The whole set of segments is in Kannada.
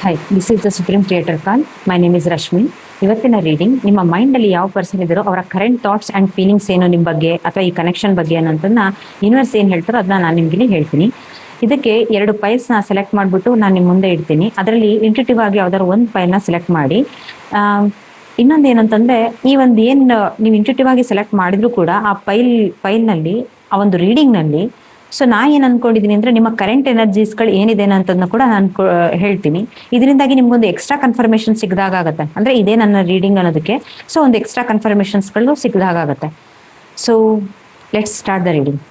Hi, this is the supreme creator call. My name is Rashmi. ಇವತ್ತಿನ ರೀಡಿಂಗ್ ನಿಮ್ಮ ಮೈಂಡಲ್ಲಿ ಯಾವ ಪರ್ಸನ್ ಇದ್ದಾರೋ ಅವರ ಕರೆಂಟ್ ಥಾಟ್ಸ್ ಆ್ಯಂಡ್ ಫೀಲಿಂಗ್ಸ್ ಏನು ನಿಮ್ಮ ಬಗ್ಗೆ ಅಥವಾ ಈ ಕನೆಕ್ಷನ್ ಬಗ್ಗೆ ಅನ್ನೋದನ್ನ ಯೂನಿವರ್ಸ್ ಏನು ಹೇಳ್ತಾರೋ ಅದನ್ನ ನಾನು ನಿಮಗೆ ಹೇಳ್ತೀನಿ. ಇದಕ್ಕೆ 2 ಫೈಲ್ಸ್ನ ಸೆಲೆಕ್ಟ್ ಮಾಡಿಬಿಟ್ಟು ನಾನು ನಿಮ್ಮ ಮುಂದೆ ಇಡ್ತೀನಿ. ಅದರಲ್ಲಿ ಇಂಟ್ಯೂಟಿವ್ ಆಗಿ ಯಾವ್ದಾದ್ರು ಒಂದು ಫೈಲ್ನ ಸೆಲೆಕ್ಟ್ ಮಾಡಿ. ಇನ್ನೊಂದು ಏನಂತಂದರೆ, ಈ ಒಂದು ಏನು ನೀವು ಇಂಟ್ಯೂಟಿವ್ ಆಗಿ ಸೆಲೆಕ್ಟ್ ಮಾಡಿದ್ರು ಕೂಡ ಆ ಫೈಲ್ನಲ್ಲಿ ಆ ಒಂದು ರೀಡಿಂಗ್ನಲ್ಲಿ ನಾ ಏನು ಅನ್ಕೊಂಡಿದ್ದೀನಿ ಅಂದರೆ, ನಿಮ್ಮ ಕರೆಂಟ್ ಎನರ್ಜೀಸ್ಗಳು ಏನಿದೆ ಅಂತದನ್ನ ಕೂಡ ನಾನು ಹೇಳ್ತೀನಿ. ಇದರಿಂದಾಗಿ ನಿಮ್ಗೊಂದು ಎಕ್ಸ್ಟ್ರಾ ಕನ್ಫರ್ಮೇಷನ್ ಸಿಗ್ದಾಗತ್ತೆ. ಅಂದರೆ ಇದೇ ನನ್ನ ರೀಡಿಂಗ್ ಅನ್ನೋದಕ್ಕೆ ಒಂದು ಎಕ್ಸ್ಟ್ರಾ ಕನ್ಫರ್ಮೇಷನ್ಸ್ಗಳು ಸಿಗ್ದಾಗತ್ತೆ. Let's start the reading.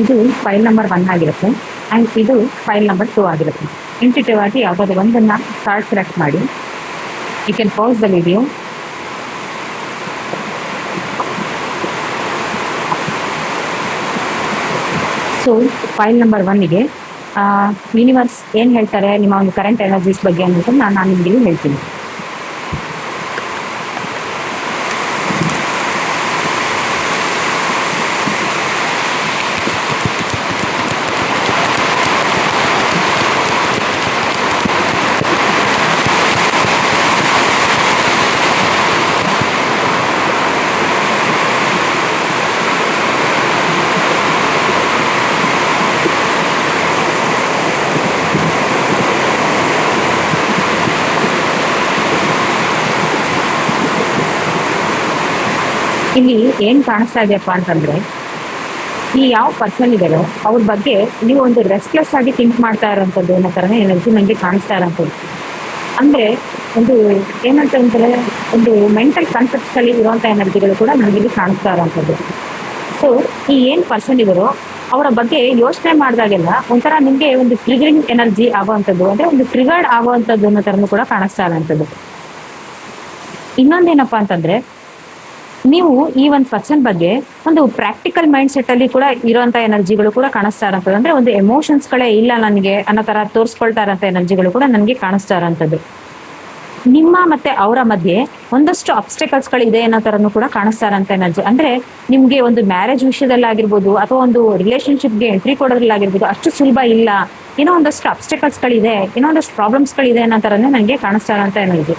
ಇದು ಫೈಲ್ ನಂಬರ್ 1 ಆಗಿರುತ್ತೆ ಆ್ಯಂಡ್ ಇದು ಫೈಲ್ ನಂಬರ್ 2 ಆಗಿರುತ್ತೆ. ಇಂಟ್ಯೂಟಿವ್ ಆಗಿ ಯಾವುದಾದ್ರು ಒಂದನ್ನು ಕಾರ್ಡ್ ಸೆಲೆಕ್ಟ್ ಮಾಡಿ. You can pause the video. File number 1ಗೆ ಯೂನಿವರ್ಸ್ ಏನು ಹೇಳ್ತಾರೆ ನಿಮ್ಮ ಒಂದು ಕರೆಂಟ್ ಎನರ್ಜೀಸ್ ಬಗ್ಗೆ ಅನ್ನೋದನ್ನು ನಾನು ನಿಮಗೆ ಹೇಳ್ತೀನಿ. ಇಲ್ಲಿ ಏನು ಕಾಣಿಸ್ತಾ ಇದೆಯಪ್ಪ ಅಂತಂದ್ರೆ, ಈ ಯಾವ ಪರ್ಸನ್ ಇದಾರೋ ಅವ್ರ ಬಗ್ಗೆ ನೀವು ಒಂದು ರೆಸ್ಟ್ಲೆಸ್ ಆಗಿ ಥಿಂಕ್ ಮಾಡ್ತಾ ಇರೋಂಥದ್ದು ಅನ್ನೋ ಥರನೇ ಎನರ್ಜಿ ನನಗೆ ಕಾಣಿಸ್ತಾ ಇರೋಂಥದ್ದು. ಅಂದರೆ ಒಂದು ಏನಂತಂದ್ರೆ, ಒಂದು ಮೆಂಟಲ್ ಕಾನ್ಸೆಪ್ಟ್ಸಲ್ಲಿ ಇರುವಂಥ ಎನರ್ಜಿಗಳು ಕೂಡ ನನಗೆ ಕಾಣಿಸ್ತಾ ಇರೋಂಥದ್ದು. ಈ ಏನು ಪರ್ಸನ್ ಇದಾರೋ ಅವರ ಬಗ್ಗೆ ಯೋಚನೆ ಮಾಡಿದಾಗೆಲ್ಲ ಒಂಥರ ನಿಮಗೆ ಒಂದು ಟ್ರಿಗರಿಂಗ್ ಎನರ್ಜಿ ಆಗುವಂಥದ್ದು, ಅಂದರೆ ಒಂದು ಟ್ರಿಗರ್ಡ್ ಆಗುವಂಥದ್ದು ಅನ್ನೋ ಥರನೂ ಕೂಡ ಕಾಣಿಸ್ತಾ ಇರೋಂಥದ್ದು. ಇನ್ನೊಂದೇನಪ್ಪ ಅಂತಂದ್ರೆ, ನೀವು ಈ ಒಂದು ಪರ್ಸನ್ ಬಗ್ಗೆ ಒಂದು ಪ್ರಾಕ್ಟಿಕಲ್ ಮೈಂಡ್ ಸೆಟ್ ಅಲ್ಲಿ ಕೂಡ ಇರುವಂತ ಎನರ್ಜಿಗಳು ಕೂಡ ಕಾಣಿಸ್ತಾ ಇರೋಂಥದ್ದು. ಅಂದ್ರೆ ಒಂದು ಎಮೋಷನ್ಸ್ಗಳೇ ಇಲ್ಲ ನನಗೆ ಅನ್ನೋ ತರ ತೋರಿಸ್ಕೊಳ್ತಾ ಇರೋಂಥ ಎನರ್ಜಿಗಳು ಕೂಡ ನನಗೆ ಕಾಣಿಸ್ತಾ ಇರೋಂಥದ್ದು. ನಿಮ್ಮ ಮತ್ತೆ ಅವರ ಮಧ್ಯೆ ಒಂದಷ್ಟು ಅಬ್ಸ್ಟೆಕಲ್ಸ್ಗಳು ಇದೆ ಅನ್ನೋ ತರನು ಕೂಡ ಕಾಣಿಸ್ತಾ ಇರೋಂಥ ಎನರ್ಜಿ. ಅಂದ್ರೆ ನಿಮ್ಗೆ ಒಂದು ಮ್ಯಾರೇಜ್ ವಿಷಯದಲ್ಲಾಗಿರ್ಬೋದು ಅಥವಾ ಒಂದು ರಿಲೇಶನ್ಶಿಪ್ಗೆ ಎಂಟ್ರಿ ಕೊಡೋದ್ರಲ್ಲಾಗಿರ್ಬೋದು ಅಷ್ಟು ಸುಲಭ ಇಲ್ಲ, ಏನೋ ಒಂದಷ್ಟು ಅಬ್ಸ್ಟೆಕಲ್ಸ್ಗಳಿದೆ, ಏನೋ ಒಂದಷ್ಟು ಪ್ರಾಬ್ಲಮ್ಸ್ಗಳಿದೆ ಅನ್ನೋ ತರನೇ ನನಗೆ ಕಾಣಿಸ್ತಾ ಇರೋಂಥ ಎನರ್ಜಿ.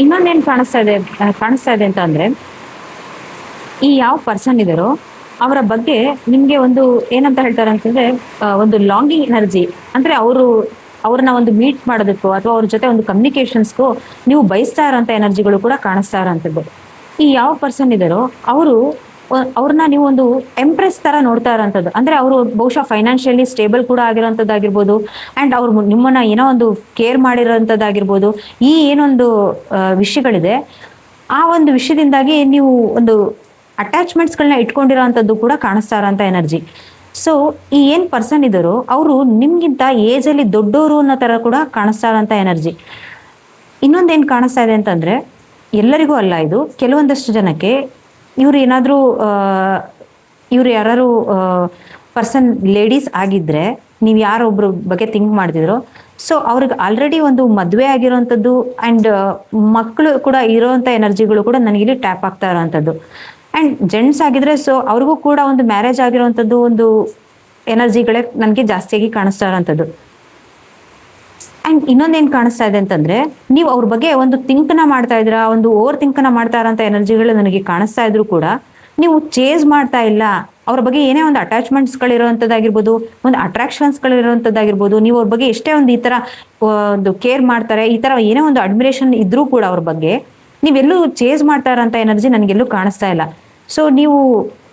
ಇನ್ನೊಂದೇನು ಕಾಣಿಸ್ತಾ ಇದೆ ಅಂತ ಅಂದ್ರೆ, ಈ ಯಾವ ಪರ್ಸನ್ ಇದಾರೋ ಅವರ ಬಗ್ಗೆ ನಿಮ್ಗೆ ಒಂದು ಏನಂತ ಹೇಳ್ತಾರೆ ಅಂತಂದ್ರೆ, ಒಂದು ಲಾಂಗಿಂಗ್ ಎನರ್ಜಿ. ಅಂದ್ರೆ ಅವ್ರನ್ನ ಒಂದು ಮೀಟ್ ಮಾಡೋದಕ್ಕೋ ಅಥವಾ ಅವ್ರ ಜೊತೆ ಒಂದು ಕಮ್ಯುನಿಕೇಶನ್ಸ್ಗೂ ನೀವು ಬಯಸ್ತಾ ಇರೋಂಥ ಎನರ್ಜಿಗಳು ಕೂಡ ಕಾಣಿಸ್ತಾ ಇರೋಂಥದ್ದು. ಈ ಯಾವ ಪರ್ಸನ್ ಇದಾರೋ ಅವ್ರನ್ನ ನೀವು ಒಂದು ಎಂಪ್ರೆಸ್ ತರ ನೋಡ್ತಾ ಇರೋಂಥದ್ದು. ಅಂದ್ರೆ ಅವರು ಬಹುಶಃ ಫೈನಾನ್ಷಿಯಲಿ ಸ್ಟೇಬಲ್ ಕೂಡ ಆಗಿರೋಂಥದ್ದಾಗಿರ್ಬೋದು, ಆ್ಯಂಡ್ ಅವ್ರು ನಿಮ್ಮನ್ನ ಏನೋ ಒಂದು ಕೇರ್ ಮಾಡಿರೋಂಥದ್ದಾಗಿರ್ಬೋದು. ಈ ಏನೊಂದು ವಿಷಯಗಳಿದೆ, ಆ ಒಂದು ವಿಷಯದಿಂದಾಗಿ ನೀವು ಒಂದು ಅಟ್ಯಾಚ್ಮೆಂಟ್ಸ್ಗಳನ್ನ ಇಟ್ಕೊಂಡಿರೋಂಥದ್ದು ಕೂಡ ಕಾಣಿಸ್ತಾ ಇರೋಂಥ ಎನರ್ಜಿ. ಈ ಏನು ಪರ್ಸನ್ ಇದ್ದಾರೋ ಅವರು ನಿಮ್ಗಿಂತ ಏಜಲ್ಲಿ ದೊಡ್ಡವರು ಅನ್ನೋ ಥರ ಕೂಡ ಕಾಣಿಸ್ತಾ ಇರೋಂಥ ಎನರ್ಜಿ. ಇನ್ನೊಂದೇನು ಕಾಣಿಸ್ತಾ ಇದೆ ಅಂತಂದ್ರೆ, ಎಲ್ಲರಿಗೂ ಅಲ್ಲ, ಇದು ಕೆಲವೊಂದಷ್ಟು ಜನಕ್ಕೆ ಇವ್ರು ಯಾರು ಪರ್ಸನ್ ಲೇಡೀಸ್ ಆಗಿದ್ರೆ, ನೀವು ಯಾರೊಬ್ರು ಬಗ್ಗೆ ಥಿಂಕ್ ಮಾಡ್ತಿದ್ರು, ಅವ್ರಿಗೆ ಆಲ್ರೆಡಿ ಒಂದು ಮದುವೆ ಆಗಿರೋವಂಥದ್ದು ಆ್ಯಂಡ್ ಮಕ್ಕಳು ಕೂಡ ಇರೋವಂಥ ಎನರ್ಜಿಗಳು ಕೂಡ ನನಗಿಲ್ಲಿ ಟ್ಯಾಪ್ ಆಗ್ತಾ ಇರೋವಂಥದ್ದು. ಆ್ಯಂಡ್ ಜೆಂಟ್ಸ್ ಆಗಿದ್ರೆ ಅವ್ರಿಗೂ ಕೂಡ ಒಂದು ಮ್ಯಾರೇಜ್ ಆಗಿರೋವಂಥದ್ದು ಒಂದು ಎನರ್ಜಿಗಳೇ ನನಗೆ ಜಾಸ್ತಿಯಾಗಿ ಕಾಣಿಸ್ತಾ ಇರೋವಂಥದ್ದು. ಆ್ಯಂಡ್ ಇನ್ನೊಂದೇನು ಕಾಣಿಸ್ತಾ ಇದೆ ಅಂತಂದ್ರೆ, ನೀವು ಅವ್ರ ಬಗ್ಗೆ ಒಂದು ಥಿಂಕ್ನ ಮಾಡ್ತಾ ಇದ್ದೀರಾ, ಒಂದು ಓವರ್ ಥಿಂಕ್ನ ಮಾಡ್ತಾ ಇರೋಂಥ ಎನರ್ಜಿಗಳು ನನಗೆ ಕಾಣಿಸ್ತಾ ಇದ್ರು ಕೂಡ ನೀವು ಚೇಸ್ ಮಾಡ್ತಾ ಇಲ್ಲ. ಅವ್ರ ಬಗ್ಗೆ ಏನೇ ಒಂದು ಅಟ್ಯಾಚ್ಮೆಂಟ್ಸ್ಗಳಿರುವಂಥದ್ದಾಗಿರ್ಬೋದು, ಒಂದು ಅಟ್ರಾಕ್ಷನ್ಸ್ಗಳಿರುವಂಥದ್ದಾಗಿರ್ಬೋದು, ನೀವು ಅವ್ರ ಬಗ್ಗೆ ಎಷ್ಟೇ ಒಂದು ಈ ಥರ ಒಂದು ಕೇರ್ ಮಾಡ್ತಾರೆ, ಈ ಥರ ಏನೇ ಒಂದು ಅಡ್ಮಿರೇಷನ್ ಇದ್ರೂ ಕೂಡ ಅವ್ರ ಬಗ್ಗೆ ನೀವೆಲ್ಲೂ ಚೇಸ್ ಮಾಡ್ತಾ ಇರೋಂಥ ಎನರ್ಜಿ ನನಗೆಲ್ಲೂ ಕಾಣಿಸ್ತಾ ಇಲ್ಲ. ನೀವು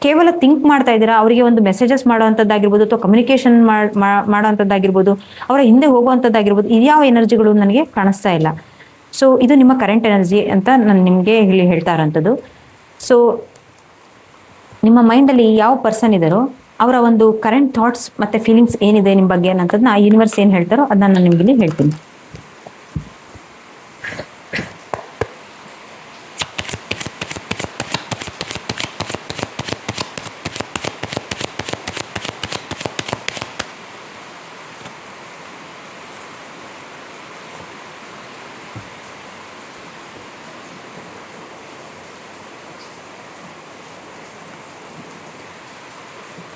ಕೇವಲ ಥಿಂಕ್ ಮಾಡ್ತಾ ಇದ್ದೀರಾ, ಅವರಿಗೆ ಒಂದು ಮೆಸೇಜಸ್ ಮಾಡೋವಂಥದ್ದಾಗಿರ್ಬೋದು ಅಥವಾ ಕಮ್ಯುನಿಕೇಶನ್ ಮಾಡೋವಂಥದ್ದಾಗಿರ್ಬೋದು, ಅವರ ಹಿಂದೆ ಹೋಗುವಂಥದ್ದಾಗಿರ್ಬೋದು, ಇದ್ಯಾವ ಎನರ್ಜಿಗಳು ನನಗೆ ಕಾಣಿಸ್ತಾ ಇಲ್ಲ. ಇದು ನಿಮ್ಮ ಕರೆಂಟ್ ಎನರ್ಜಿ ಅಂತ ನಾನು ನಿಮಗೆ ಇಲ್ಲಿ ಹೇಳ್ತಾ ಇರೋಂಥದ್ದು. ನಿಮ್ಮ ಮೈಂಡಲ್ಲಿ ಯಾವ ಪರ್ಸನ್ ಇದ್ದಾರೋ ಅವರ ಒಂದು ಕರೆಂಟ್ ಥಾಟ್ಸ್ ಮತ್ತು ಫೀಲಿಂಗ್ಸ್ ಏನಿದೆ ನಿಮ್ಮ ಬಗ್ಗೆ ಅನ್ನೋದನ್ನ ಯೂನಿವರ್ಸ್ ಏನು ಹೇಳ್ತಾರೋ ಅದನ್ನ ನಾನು ನಿಮಗೆ ಹೇಳ್ತೀನಿ.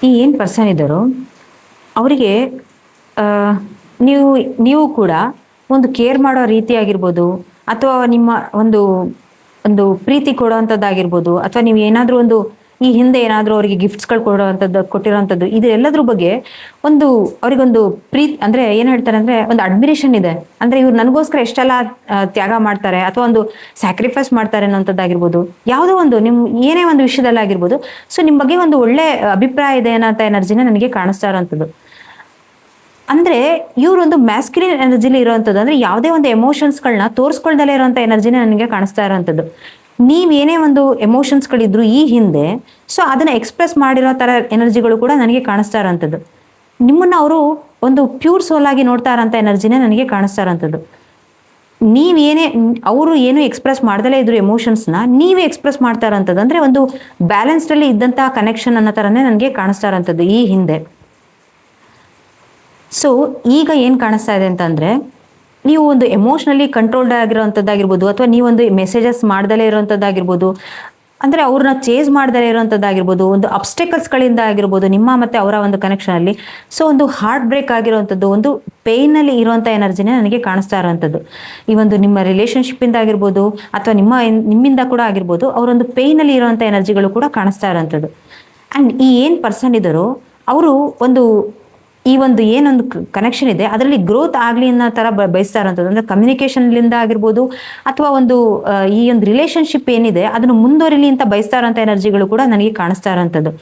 ಈ ಏನು ಪರ್ಸನ್ ಇದ್ದಾರೋ ಅವರಿಗೆ ನೀವು ನೀವು ಕೂಡ ಒಂದು ಕೇರ್ ಮಾಡೋ ರೀತಿ ಆಗಿರ್ಬೋದು, ಅಥವಾ ನಿಮ್ಮ ಒಂದು ಒಂದು ಪ್ರೀತಿ ಕೊಡೋವಂಥದ್ದಾಗಿರ್ಬೋದು, ಅಥವಾ ನೀವು ಏನಾದರೂ ಒಂದು ಈ ಹಿಂದೆ ಏನಾದರೂ ಅವರಿಗೆ ಗಿಫ್ಟ್ಸ್ಗಳು ಕೊಟ್ಟಿರೋವಂಥದ್ದು ಇದೆಲ್ಲದ್ರ ಬಗ್ಗೆ ಒಂದು ಅವರಿಗೊಂದು ಅಂದ್ರೆ ಏನು ಹೇಳ್ತಾರೆ ಅಂದ್ರೆ ಒಂದು ಅಡ್ಮಿರೇಷನ್ ಇದೆ. ಅಂದ್ರೆ ಇವ್ರು ನನಗೋಸ್ಕರ ಎಷ್ಟೆಲ್ಲ ತ್ಯಾಗ ಮಾಡ್ತಾರೆ ಅಥವಾ ಒಂದು ಸ್ಯಾಕ್ರಿಫೈಸ್ ಮಾಡ್ತಾರೆ ಅನ್ನೋಂಥದ್ದಾಗಿರ್ಬೋದು, ಯಾವುದೋ ಒಂದು ನಿಮ್ ಏನೇ ಒಂದು ವಿಷಯದಲ್ಲಾಗಿರ್ಬೋದು. ಸೊ ನಿಮ್ಮ ಬಗ್ಗೆ ಒಂದು ಒಳ್ಳೆ ಅಭಿಪ್ರಾಯ ಇದೆ ಅನ್ನೋ ಎನರ್ಜಿನ ನನಗೆ ಕಾಣಿಸ್ತಾ ಇರೋವಂಥದ್ದು. ಅಂದ್ರೆ ಇವ್ರೊಂದು ಮ್ಯಾಸ್ಕ್ಯುಲಿನ್ ಎನರ್ಜಿಲಿ ಇರುವಂಥದ್ದು, ಅಂದ್ರೆ ಯಾವುದೇ ಒಂದು ಎಮೋಷನ್ಸ್ಗಳನ್ನ ತೋರಿಸ್ಕೊಳ್ದಲೇ ಇರುವಂಥ ಎನರ್ಜಿನ ನನಗೆ ಕಾಣಿಸ್ತಾ ಇರೋವಂಥದ್ದು. ನೀವೇನೇ ಒಂದು ಎಮೋಷನ್ಸ್ಗಳಿದ್ರು ಈ ಹಿಂದೆ, ಸೊ ಅದನ್ನ ಎಕ್ಸ್ಪ್ರೆಸ್ ಮಾಡಿರೋ ತರ ಎನರ್ಜಿಗಳು ಕೂಡ ನನಗೆ ಕಾಣಿಸ್ತಾ ಇರೋವಂಥದ್ದು. ನಿಮ್ಮನ್ನ ಅವರು ಒಂದು ಪ್ಯೂರ್ ಸೋಲ್ ಆಗಿ ನೋಡ್ತಾ ಇರೋಂಥ ಎನರ್ಜಿನೇ ನನಗೆ ಕಾಣಿಸ್ತಾ ಇರೋವಂಥದ್ದು. ನೀವೇನೇ ಅವರು ಏನು ಎಕ್ಸ್ಪ್ರೆಸ್ ಮಾಡ್ದಲೇ ಇದ್ರು ಎಮೋಷನ್ಸ್ನ ನೀವೇ ಎಕ್ಸ್ಪ್ರೆಸ್ ಮಾಡ್ತಾ ಇರೋಂಥದ್ದು, ಅಂದ್ರೆ ಒಂದು ಬ್ಯಾಲೆನ್ಸ್ಡ್ ಅಲ್ಲಿ ಇದ್ದಂತಹ ಕನೆಕ್ಷನ್ ಅನ್ನೋ ತರನೇ ನನಗೆ ಕಾಣಿಸ್ತಾ ಇರೋಂಥದ್ದು ಈ ಹಿಂದೆ. ಸೊ ಈಗ ಏನು ಕಾಣಿಸ್ತಾ ಇದೆ ಅಂತಂದರೆ, ನೀವು ಒಂದು ಎಮೋಷ್ನಲಿ ಕಂಟ್ರೋಲ್ಡ್ ಆಗಿರೋವಂಥದ್ದಾಗಿರ್ಬೋದು, ಅಥವಾ ನೀವೊಂದು ಮೆಸೇಜಸ್ ಮಾಡ್ದಲೇ ಇರೋವಂಥದ್ದಾಗಿರ್ಬೋದು, ಅಂದರೆ ಅವ್ರನ್ನ ಚೇಸ್ ಮಾಡ್ದಲೇ ಇರೋವಂಥದ್ದಾಗಿರ್ಬೋದು, ಒಂದು ಅಬ್ಸ್ಟೆಕಲ್ಸ್ಗಳಿಂದ ಆಗಿರ್ಬೋದು ನಿಮ್ಮ ಮತ್ತು ಅವರ ಒಂದು ಕನೆಕ್ಷನಲ್ಲಿ. ಸೊ ಒಂದು ಹಾರ್ಟ್ ಬ್ರೇಕ್ ಆಗಿರೋವಂಥದ್ದು, ಒಂದು ಪೇಯ್ನಲ್ಲಿ ಇರುವಂಥ ಎನರ್ಜಿನೇ ನನಗೆ ಕಾಣಿಸ್ತಾ ಇರೋವಂಥದ್ದು. ಈ ಒಂದು ನಿಮ್ಮ ರಿಲೇಷನ್ಶಿಪ್ಪಿಂದ ಆಗಿರ್ಬೋದು ಅಥವಾ ನಿಮ್ಮಿಂದ ಕೂಡ ಆಗಿರ್ಬೋದು, ಅವರೊಂದು ಪೇಯ್ನಲ್ಲಿ ಇರುವಂಥ ಎನರ್ಜಿಗಳು ಕೂಡ ಕಾಣಿಸ್ತಾ ಇರೋವಂಥದ್ದು. ಆ್ಯಂಡ್ ಈ ಏನು ಪರ್ಸನ್ ಇದ್ದಾರೋ ಅವರು ಒಂದು ಈ ಒಂದು ಏನೊಂದು ಕನೆಕ್ಷನ್ ಇದೆ ಅದರಲ್ಲಿ ಗ್ರೋತ್ ಆಗಲಿ ಅನ್ನೋ ಥರ ಬಯಸ್ತಾ ಇರೋಂಥದ್ದು. ಅಂದರೆ ಕಮ್ಯುನಿಕೇಷನ್ಲಿಂದ ಆಗಿರ್ಬೋದು, ಅಥವಾ ಒಂದು ಈ ಒಂದು ರಿಲೇಷನ್ಶಿಪ್ ಏನಿದೆ ಅದನ್ನು ಮುಂದುವರಿಲಿ ಅಂತ ಬಯಸ್ತಾ ಇರೋಂಥ ಎನರ್ಜಿಗಳು ಕೂಡ ನನಗೆ ಕಾಣಿಸ್ತಾ ಇರೋಂಥದ್ದು.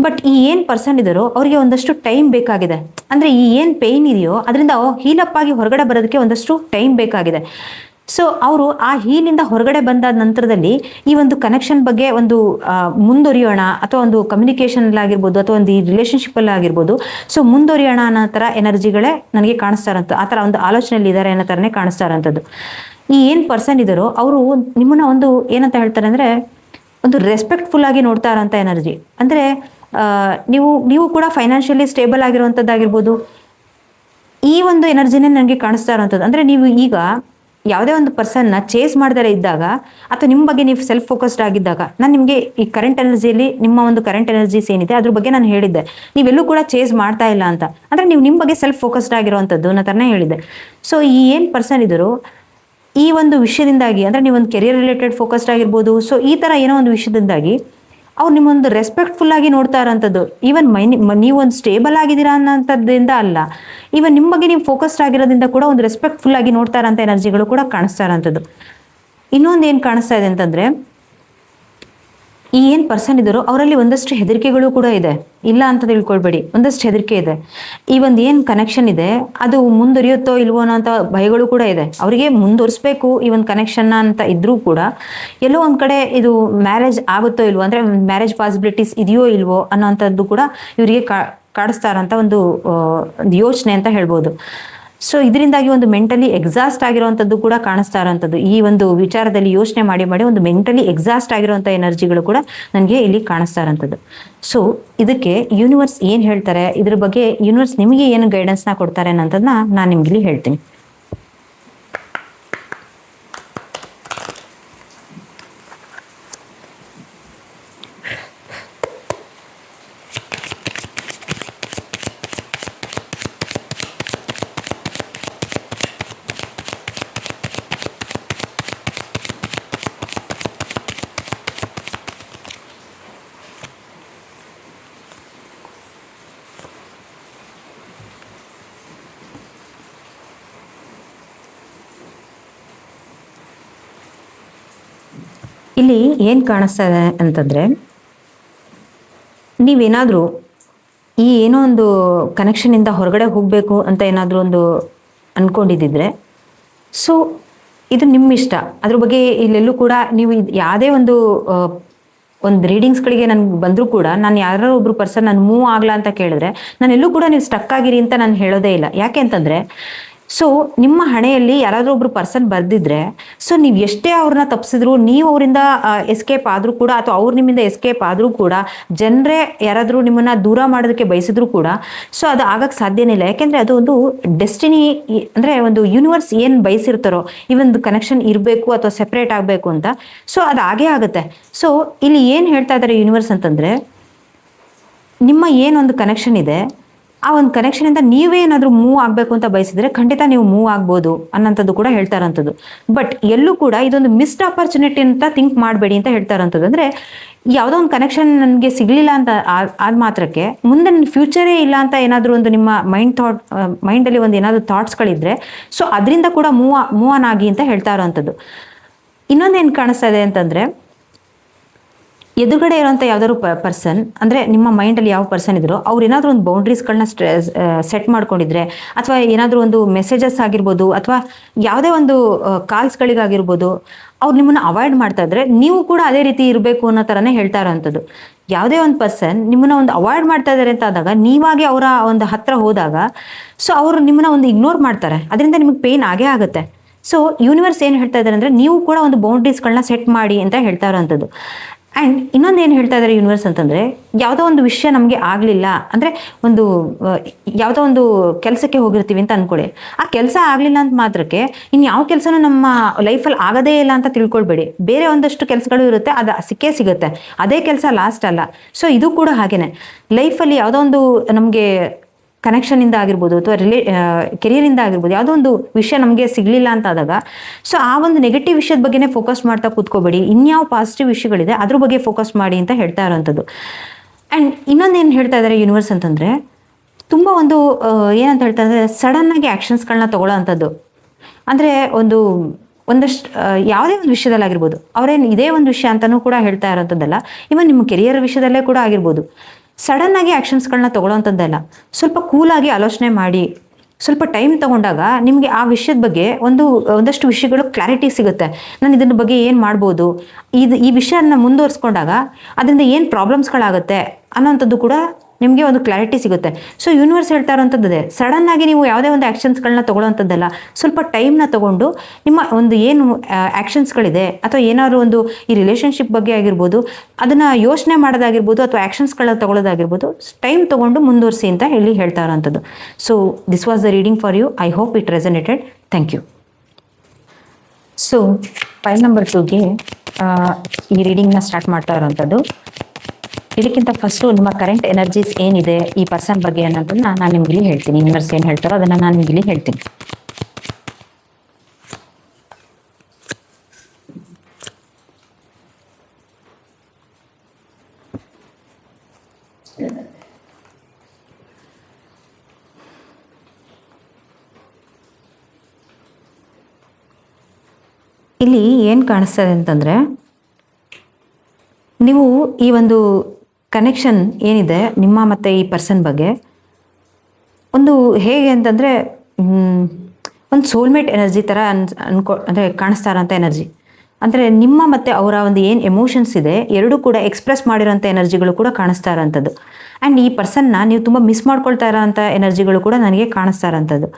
ಬಟ್ ಈ ಏನು ಪರ್ಸನ್ ಇದ್ದಾರೋ ಅವರಿಗೆ ಒಂದಷ್ಟು ಟೈಮ್ ಬೇಕಾಗಿದೆ. ಅಂದರೆ ಈ ಏನು ಪೇಯ್ನ್ ಇದೆಯೋ ಅದರಿಂದ ಹೀಲಪ್ ಆಗಿ ಹೊರಗಡೆ ಬರೋದಕ್ಕೆ ಒಂದಷ್ಟು ಟೈಮ್ ಬೇಕಾಗಿದೆ. ಸೊ ಅವರು ಆ ಹೀಲಿಂದ ಹೊರಗಡೆ ಬಂದ ನಂತರದಲ್ಲಿ ಈ ಒಂದು ಕನೆಕ್ಷನ್ ಬಗ್ಗೆ ಒಂದು ಮುಂದುವರಿಯೋಣ, ಅಥವಾ ಒಂದು ಕಮ್ಯುನಿಕೇಷನ್ ಆಗಿರ್ಬೋದು, ಅಥವಾ ಒಂದು ಈ ರಿಲೇಷನ್ಶಿಪ್ಪಲ್ಲಿ ಆಗಿರ್ಬೋದು, ಸೊ ಮುಂದುವರಿಯೋಣ ಅನ್ನೋ ಥರ ಎನರ್ಜಿಗಳೇ ನನಗೆ ಕಾಣಿಸ್ತಾ ಇರೋಂಥದ್ದು. ಆ ಥರ ಒಂದು ಆಲೋಚನೆಯಲ್ಲಿ ಇದ್ದಾರೆ ಅನ್ನೋ ಥರನೇ ಕಾಣಿಸ್ತಾ ಇರೋಂಥದ್ದು. ಈ ಏನು ಪರ್ಸನ್ ಇದ್ದಾರೋ ಅವರು ನಿಮ್ಮನ್ನ ಒಂದು ಏನಂತ ಹೇಳ್ತಾರೆ ಅಂದರೆ, ಒಂದು ರೆಸ್ಪೆಕ್ಟ್ಫುಲ್ ಆಗಿ ನೋಡ್ತಾ ಇರೋಂಥ ಎನರ್ಜಿ. ಅಂದರೆ ನೀವು ಕೂಡ ಫೈನಾನ್ಷಿಯಲಿ ಸ್ಟೇಬಲ್ ಆಗಿರುವಂಥದ್ದಾಗಿರ್ಬೋದು, ಈ ಒಂದು ಎನರ್ಜಿನೇ ನನಗೆ ಕಾಣಿಸ್ತಾ ಇರೋಂಥದ್ದು. ಅಂದರೆ ನೀವು ಈಗ ಯಾವುದೇ ಒಂದು ಪರ್ಸನ್ನ ಚೇಸ್ ಮಾಡ್ದಲೇ ಇದ್ದಾಗ, ಅಥವಾ ನಿಮ್ಮ ಬಗ್ಗೆ ನೀವು ಸೆಲ್ಫ್ ಫೋಕಸ್ಡ್ ಆಗಿದ್ದಾಗ, ನಾನು ನಿಮಗೆ ಈ ಕರೆಂಟ್ ಎನರ್ಜಿಯಲ್ಲಿ ನಿಮ್ಮ ಒಂದು ಕರೆಂಟ್ ಎನರ್ಜೀಸ್ ಏನಿದೆ ಅದ್ರ ಬಗ್ಗೆ ನಾನು ಹೇಳಿದ್ದೆ, ನೀವೆಲ್ಲೂ ಕೂಡ ಚೇಸ್ ಮಾಡ್ತಾ ಇಲ್ಲ ಅಂತ. ಅಂದರೆ ನೀವು ನಿಮ್ಮ ಬಗ್ಗೆ ಸೆಲ್ಫ್ ಫೋಕಸ್ಡ್ ಆಗಿರುವಂಥದ್ದು ಅನ್ನೋ ಥರನೇ ಹೇಳಿದ್ದೆ. ಸೊ ಈ ಏನು ಪರ್ಸನ್ ಇದ್ದರು ಈ ಒಂದು ವಿಷಯದಿಂದಾಗಿ, ಅಂದರೆ ನೀವೊಂದು ಕೆರಿಯರ್ ರಿಲೇಟೆಡ್ ಫೋಕಸ್ಡ್ ಆಗಿರ್ಬೋದು, ಸೊ ಈ ಥರ ಏನೋ ಒಂದು ವಿಷಯದಿಂದಾಗಿ ಅವ್ರು ನಿಮ್ಮೊಂದು ರೆಸ್ಪೆಕ್ಟ್ಫುಲ್ ಆಗಿ ನೋಡ್ತಾ ಇರೋಂಥದ್ದು. ಈವನ್ ನೀವೊಂದು ಸ್ಟೇಬಲ್ ಆಗಿದ್ದೀರಾ ಅನ್ನೋಂಥದ್ದಿಂದ ಅಲ್ಲ, ಈವನ್ ನಿಮ್ಮ ಬಗ್ಗೆ ನೀವು ಫೋಕಸ್ಡ್ ಆಗಿರೋದ್ರಿಂದ ಕೂಡ ಒಂದು ರೆಸ್ಪೆಕ್ಟ್ಫುಲ್ ಆಗಿ ನೋಡ್ತಾ ಇರೋಂಥ ಎನರ್ಜಿಗಳು ಕೂಡ ಕಾಣಿಸ್ತಾ ಇರೋಂಥದ್ದು. ಇನ್ನೊಂದು ಏನು ಕಾಣಿಸ್ತಾ ಇದೆ ಅಂತಂದರೆ, ಈ ಏನು ಪರ್ಸನ್ ಇದ್ದಾರೋ ಅವರಲ್ಲಿ ಒಂದಷ್ಟು ಹೆದರಿಕೆಗಳು ಕೂಡ ಇದೆ, ಇಲ್ಲ ಅಂತ ತಿಳ್ಕೊಳ್ಬೇಡಿ, ಒಂದಷ್ಟು ಹೆದರಿಕೆ ಇದೆ. ಈ ಒಂದು ಏನು ಕನೆಕ್ಷನ್ ಇದೆ ಅದು ಮುಂದುವರಿಯುತ್ತೋ ಇಲ್ವೋ ಅನ್ನೋಂಥ ಭಯಗಳು ಕೂಡ ಇದೆ. ಅವರಿಗೆ ಮುಂದುವರಿಸ್ಬೇಕು ಈ ಒಂದು ಕನೆಕ್ಷನ್ನ ಅಂತ ಇದ್ರೂ ಕೂಡ ಎಲ್ಲೋ ಒಂದು ಕಡೆ ಇದು ಮ್ಯಾರೇಜ್ ಆಗುತ್ತೋ ಇಲ್ವೋ, ಅಂದರೆ ಮ್ಯಾರೇಜ್ ಪಾಸಿಬಿಲಿಟೀಸ್ ಇದೆಯೋ ಇಲ್ವೋ ಅನ್ನೋಂಥದ್ದು ಕೂಡ ಇವರಿಗೆ ಕಾಡಿಸ್ತಾ ಇರೋಂಥ ಒಂದು ಯೋಚನೆ ಅಂತ ಹೇಳ್ಬೋದು. ಸೊ ಇದರಿಂದಾಗಿ ಒಂದು ಮೆಂಟಲಿ ಎಕ್ಸಾಸ್ಟ್ ಆಗಿರುವಂಥದ್ದು ಕೂಡ ಕಾಣಿಸ್ತಾ ಇರೋವಂಥದ್ದು. ಈ ಒಂದು ವಿಚಾರದಲ್ಲಿ ಯೋಚನೆ ಮಾಡಿ ಒಂದು ಮೆಂಟಲಿ ಎಕ್ಸಾಸ್ಟ್ ಆಗಿರುವಂಥ ಎನರ್ಜಿಗಳು ಕೂಡ ನನಗೆ ಇಲ್ಲಿ ಕಾಣಿಸ್ತಾ ಇರೋಂಥದ್ದು. ಸೊ ಇದಕ್ಕೆ ಯೂನಿವರ್ಸ್ ಏನು ಹೇಳ್ತಾರೆ, ಇದ್ರ ಬಗ್ಗೆ ಯೂನಿವರ್ಸ್ ನಿಮಗೆ ಏನು ಗೈಡೆನ್ಸ್ನ ಕೊಡ್ತಾರೆ ಅನ್ನೋದನ್ನ ನಾನು ನಿಮ್ಗೆ ಇಲ್ಲಿ ಹೇಳ್ತೀನಿ. ಇಲ್ಲಿ ಏನು ಕಾಣಿಸ್ತಾ ಇದೆ ಅಂತಂದರೆ, ನೀವೇನಾದರೂ ಈ ಏನೋ ಒಂದು ಕನೆಕ್ಷನಿಂದ ಹೊರಗಡೆ ಹೋಗಬೇಕು ಅಂತ ಏನಾದರೂ ಒಂದು ಅಂದ್ಕೊಂಡಿದ್ದಿದ್ರೆ, ಸೊ ಇದು ನಿಮ್ಮ ಇಷ್ಟ. ಅದ್ರ ಬಗ್ಗೆ ಇಲ್ಲೆಲ್ಲೂ ಕೂಡ ನೀವು ಯಾವುದೇ ಒಂದು ರೀಡಿಂಗ್ಸ್ಗಳಿಗೆ ನನಗೆ ಬಂದರೂ ಕೂಡ ನಾನು ಯಾರೋ ಒಬ್ರು ಪರ್ಸನ್ ನಾನು ಮೂವ್ ಆಗಲ್ಲ ಅಂತ ಕೇಳಿದ್ರೆ ನಾನು ಎಲ್ಲೂ ಕೂಡ ನೀವು ಸ್ಟಕ್ ಆಗಿರಿ ಅಂತ ನಾನು ಹೇಳೋದೇ ಇಲ್ಲ. ಯಾಕೆ ಅಂತಂದರೆ, ಸೊ ನಿಮ್ಮ ಹಣೆಯಲ್ಲಿ ಯಾರಾದರೂ ಒಬ್ರು ಪರ್ಸನ್ ಬರ್ದಿದ್ರೆ, ಸೊ ನೀವು ಎಷ್ಟೇ ಅವ್ರನ್ನ ತಪ್ಪಿಸಿದ್ರು, ನೀವು ಅವರಿಂದ ಎಸ್ಕೇಪ್ ಆದರೂ ಕೂಡ, ಅಥವಾ ಅವ್ರು ನಿಮ್ಮಿಂದ ಎಸ್ಕೇಪ್ ಆದರೂ ಕೂಡ, ಜನರೇ ಯಾರಾದರೂ ನಿಮ್ಮನ್ನು ದೂರ ಮಾಡೋದಕ್ಕೆ ಬಯಸಿದ್ರು ಕೂಡ, ಸೊ ಅದು ಆಗಕ್ಕೆ ಸಾಧ್ಯನೇ ಇಲ್ಲ. ಯಾಕೆಂದರೆ ಅದು ಒಂದು ಡೆಸ್ಟಿನಿ, ಅಂದರೆ ಒಂದು ಯೂನಿವರ್ಸ್ ಏನು ಬಯಸಿರ್ತಾರೋ ಈ ಒಂದು ಕನೆಕ್ಷನ್ ಇರಬೇಕು ಅಥವಾ ಸೆಪ್ರೇಟ್ ಆಗಬೇಕು ಅಂತ, ಸೊ ಅದು ಆಗೇ ಆಗುತ್ತೆ. ಸೊ ಇಲ್ಲಿ ಏನು ಹೇಳ್ತಾ ಇದ್ದಾರೆ ಯೂನಿವರ್ಸ್ ಅಂತಂದರೆ, ನಿಮ್ಮ ಏನೊಂದು ಕನೆಕ್ಷನ್ ಇದೆ, ಆ ಒಂದು ಕನೆಕ್ಷನಿಂದ ನೀವೇ ಏನಾದರೂ ಮೂವ್ ಆಗಬೇಕು ಅಂತ ಬಯಸಿದ್ರೆ ಖಂಡಿತ ನೀವು ಮೂವ್ ಆಗ್ಬೋದು ಅನ್ನೋಂಥದ್ದು ಕೂಡ ಹೇಳ್ತಾ ಇರೋಂಥದ್ದು. ಬಟ್ ಎಲ್ಲೂ ಕೂಡ ಇದೊಂದು ಮಿಸ್ಡ್ ಆಪರ್ಚುನಿಟಿ ಅಂತ ಥಿಂಕ್ ಮಾಡಬೇಡಿ ಅಂತ ಹೇಳ್ತಾ ಇರೋಂಥದ್ದು. ಅಂದರೆ ಯಾವುದೋ ಒಂದು ಕನೆಕ್ಷನ್ ನನಗೆ ಸಿಗಲಿಲ್ಲ ಅಂತ ಆದ ಮಾತ್ರಕ್ಕೆ ಮುಂದೆ ನನ್ನ ಫ್ಯೂಚರೇ ಇಲ್ಲ ಅಂತ ಏನಾದರೂ ಒಂದು ನಿಮ್ಮ ಮೈಂಡಲ್ಲಿ ಒಂದು ಏನಾದರೂ ಥಾಟ್ಸ್ಗಳಿದ್ರೆ ಸೊ ಅದರಿಂದ ಕೂಡ ಮೂವ್ ಆನ್ ಆಗಿ ಅಂತ ಹೇಳ್ತಾ ಇರೋವಂಥದ್ದು. ಇನ್ನೊಂದೇನು ಕಾಣಿಸ್ತಾ ಇದೆ ಅಂತಂದರೆ, ಎದುರುಗಡೆ ಇರೋಂಥ ಯಾವ್ದಾದ್ರು ಪರ್ಸನ್, ಅಂದರೆ ನಿಮ್ಮ ಮೈಂಡಲ್ಲಿ ಯಾವ ಪರ್ಸನ್ ಇದ್ರೋ ಅವ್ರು ಏನಾದರೂ ಒಂದು ಬೌಂಡ್ರೀಸ್ಗಳನ್ನ ಸೆಟ್ ಮಾಡ್ಕೊಂಡಿದ್ರೆ, ಅಥವಾ ಏನಾದರೂ ಒಂದು ಮೆಸೇಜಸ್ ಆಗಿರ್ಬೋದು, ಅಥವಾ ಯಾವುದೇ ಒಂದು ಕಾಲ್ಸ್ಗಳಿಗಾಗಿರ್ಬೋದು ಅವ್ರು ನಿಮ್ಮನ್ನು ಅವಾಯ್ಡ್ ಮಾಡ್ತಾ ಇದ್ರೆ ನೀವು ಕೂಡ ಅದೇ ರೀತಿ ಇರಬೇಕು ಅನ್ನೋ ಥರನೇ ಹೇಳ್ತಾ ಇರೋವಂಥದ್ದು. ಯಾವುದೇ ಒಂದು ಪರ್ಸನ್ ನಿಮ್ಮನ್ನ ಒಂದು ಅವಾಯ್ಡ್ ಮಾಡ್ತಾ ಇದ್ದಾರೆ ಅಂತ ಆದಾಗ ನೀವಾಗಿ ಅವರ ಒಂದು ಹತ್ರ ಹೋದಾಗ ಸೊ ಅವರು ನಿಮ್ಮನ್ನ ಒಂದು ಇಗ್ನೋರ್ ಮಾಡ್ತಾರೆ, ಅದರಿಂದ ನಿಮಗೆ ಪೇಯ್ನ್ ಆಗೇ ಆಗುತ್ತೆ. ಸೊ ಯೂನಿವರ್ಸ್ ಏನು ಹೇಳ್ತಾ ಇದ್ದಾರೆ ಅಂದರೆ ನೀವು ಕೂಡ ಒಂದು ಬೌಂಡ್ರೀಸ್ಗಳನ್ನ ಸೆಟ್ ಮಾಡಿ ಅಂತ ಹೇಳ್ತಾ ಇರೋವಂಥದ್ದು. ಆ್ಯಂಡ್ ಇನ್ನೊಂದು ಏನು ಹೇಳ್ತಾ ಇದ್ದಾರೆ ಯೂನಿವರ್ಸ್ ಅಂತಂದರೆ, ಯಾವುದೋ ಒಂದು ವಿಷಯ ನಮಗೆ ಆಗಲಿಲ್ಲ ಅಂದರೆ, ಒಂದು ಯಾವುದೋ ಒಂದು ಕೆಲಸಕ್ಕೆ ಹೋಗಿರ್ತೀವಿ ಅಂತ ಅಂದ್ಕೊಳ್ಳಿ, ಆ ಕೆಲಸ ಆಗಲಿಲ್ಲ ಅಂತ ಮಾತ್ರಕ್ಕೆ ಇನ್ನು ಯಾವ ಕೆಲಸನೂ ನಮ್ಮ ಲೈಫಲ್ಲಿ ಆಗೋದೇ ಇಲ್ಲ ಅಂತ ತಿಳ್ಕೊಳ್ಬೇಡಿ. ಬೇರೆ ಒಂದಷ್ಟು ಕೆಲಸಗಳು ಇರುತ್ತೆ, ಅದು ಸಿಕ್ಕೇ ಸಿಗುತ್ತೆ, ಅದೇ ಕೆಲಸ ಲಾಸ್ಟ್ ಅಲ್ಲ. ಸೊ ಇದು ಕೂಡ ಹಾಗೇನೆ ಲೈಫಲ್ಲಿ ಯಾವುದೋ ಒಂದು ನಮಗೆ ಕನೆಕ್ಷನಿಂದ ಆಗಿರ್ಬೋದು ಅಥವಾ ಕೆರಿಯರಿಂದ ಆಗಿರ್ಬೋದು ಯಾವುದೋ ಒಂದು ವಿಷಯ ನಮಗೆ ಸಿಗಲಿಲ್ಲ ಅಂತ ಆದಾಗ ಸೊ ಆ ಒಂದು ನೆಗೆಟಿವ್ ವಿಷಯದ ಬಗ್ಗೆನೇ ಫೋಕಸ್ ಮಾಡ್ತಾ ಕೂತ್ಕೋಬೇಡಿ, ಇನ್ಯಾವ ಪಾಸಿಟಿವ್ ವಿಷಯಗಳಿದೆ ಅದ್ರ ಬಗ್ಗೆ ಫೋಕಸ್ ಮಾಡಿ ಅಂತ ಹೇಳ್ತಾ ಇರೋವಂಥದ್ದು. ಆ್ಯಂಡ್ ಇನ್ನೊಂದೇನು ಹೇಳ್ತಾ ಇದ್ದಾರೆ ಯೂನಿವರ್ಸ್ ಅಂತಂದರೆ, ತುಂಬ ಒಂದು ಏನಂತ ಹೇಳ್ತಾ ಇದ್ದಾರೆ, ಸಡನ್ನಾಗಿ ಆ್ಯಕ್ಷನ್ಸ್ಗಳನ್ನ ತೊಗೊಳ್ಳೋ ಅಂಥದ್ದು. ಅಂದರೆ ಒಂದಷ್ಟು ಯಾವುದೇ ಒಂದು ವಿಷಯದಲ್ಲಾಗಿರ್ಬೋದು, ಅವರೇನು ಇದೇ ಒಂದು ವಿಷಯ ಅಂತಲೂ ಕೂಡ ಹೇಳ್ತಾ ಇರೋಂಥದ್ದಲ್ಲ, ಇವನ್ ನಿಮ್ಮ ಕೆರಿಯರ್ ವಿಷಯದಲ್ಲೇ ಕೂಡ ಆಗಿರ್ಬೋದು, ಸಡನ್ನಾಗಿ ಆ್ಯಕ್ಷನ್ಸ್ಗಳನ್ನ ತೊಗೊಳ್ಳೋವಂಥದ್ದಲ್ಲ. ಸ್ವಲ್ಪ ಕೂಲಾಗಿ ಆಲೋಚನೆ ಮಾಡಿ, ಸ್ವಲ್ಪ ಟೈಮ್ ತೊಗೊಂಡಾಗ ನಿಮಗೆ ಆ ವಿಷಯದ ಬಗ್ಗೆ ಒಂದಷ್ಟು ವಿಷಯಗಳು ಕ್ಲಾರಿಟಿ ಸಿಗುತ್ತೆ. ನಾನು ಇದರ ಬಗ್ಗೆ ಏನು ಮಾಡ್ಬೋದು, ಈ ವಿಷಯನ ಮುಂದುವರಿಸ್ಕೊಂಡಾಗ ಅದರಿಂದ ಏನು ಪ್ರಾಬ್ಲಮ್ಸ್ಗಳಾಗುತ್ತೆ ಅನ್ನೋಂಥದ್ದು ಕೂಡ ನಿಮಗೆ ಒಂದು ಕ್ಲಾರಿಟಿ ಸಿಗುತ್ತೆ. ಸೊ ಯೂನಿವರ್ಸ್ ಹೇಳ್ತಾ ಇರೋಂಥದ್ದೇ, ಸಡನ್ನಾಗಿ ನೀವು ಯಾವುದೇ ಒಂದು ಆ್ಯಕ್ಷನ್ಸ್ಗಳನ್ನ ತೊಗೊಳ್ಳೋವಂಥದ್ದಲ್ಲ, ಸ್ವಲ್ಪ ಟೈಮ್ನ ತೊಗೊಂಡು ನಿಮ್ಮ ಒಂದು ಏನು ಆ್ಯಕ್ಷನ್ಸ್ಗಳಿದೆ ಅಥವಾ ಏನಾದ್ರು ಒಂದು ಈ ರಿಲೇಷನ್ಶಿಪ್ ಬಗ್ಗೆ ಆಗಿರ್ಬೋದು ಅದನ್ನು ಯೋಚನೆ ಮಾಡೋದಾಗಿರ್ಬೋದು ಅಥವಾ ಆ್ಯಕ್ಷನ್ಸ್ಗಳನ್ನ ತೊಗೊಳ್ಳೋದಾಗಿರ್ಬೋದು, ಟೈಮ್ ತೊಗೊಂಡು ಮುಂದುವರಿಸಿ ಅಂತ ಹೇಳ್ತಾ ಇರೋವಂಥದ್ದು. So this was the reading for you. I hope it resonated. Thank you. So file number 2ಗೆ ಈ ರೀಡಿಂಗ್ನ ಸ್ಟಾರ್ಟ್ ಮಾಡ್ತಾ ಇರೋವಂಥದ್ದು. ಇದಕ್ಕಿಂತ ಫಸ್ಟು ನಿಮ್ಮ ಕರೆಂಟ್ ಎನರ್ಜೀಸ್ ಏನಿದೆ ಈ ಪರ್ಸನ್ ಬಗ್ಗೆ ಅನ್ನೋದನ್ನ ನಾನು ನಿಮ್ಗೆ ಇಲ್ಲಿ ಹೇಳ್ತೀನಿ. ಯೂನಿವರ್ಸ್ ಏನು ಹೇಳ್ತಾರೋ ಅದನ್ನು ನಾನು ನಿಮ್ಗೆ ಇಲ್ಲಿ ಹೇಳ್ತೀನಿ. ಇಲ್ಲಿ ಏನು ಕಾಣಿಸ್ತದೆ ಅಂತಂದರೆ, ನೀವು ಈ ಒಂದು ಕನೆಕ್ಷನ್ ಏನಿದೆ ನಿಮ್ಮ ಮತ್ತು ಈ ಪರ್ಸನ್ ಬಗ್ಗೆ ಒಂದು ಹೇಗೆ ಅಂತಂದರೆ ಒಂದು ಸೋಲ್ಮೇಟ್ ಎನರ್ಜಿ ಥರ ಅಂದರೆ ಕಾಣಿಸ್ತಾ ಇರೋಂಥ ಎನರ್ಜಿ. ಅಂದರೆ ನಿಮ್ಮ ಮತ್ತು ಅವರ ಒಂದು ಏನು ಎಮೋಷನ್ಸ್ ಇದೆ ಎರಡೂ ಕೂಡ ಎಕ್ಸ್ಪ್ರೆಸ್ ಮಾಡಿರೋಂಥ ಎನರ್ಜಿಗಳು ಕೂಡ ಕಾಣಿಸ್ತಾ ಇರೋಂಥದ್ದು. ಆ್ಯಂಡ್ ಈ ಪರ್ಸನ್ನ ನೀವು ತುಂಬ ಮಿಸ್ ಮಾಡ್ಕೊಳ್ತಾ ಇರೋಂಥ ಎನರ್ಜಿಗಳು ಕೂಡ ನನಗೆ ಕಾಣಿಸ್ತಾ ಇರೋಂಥದ್ದು.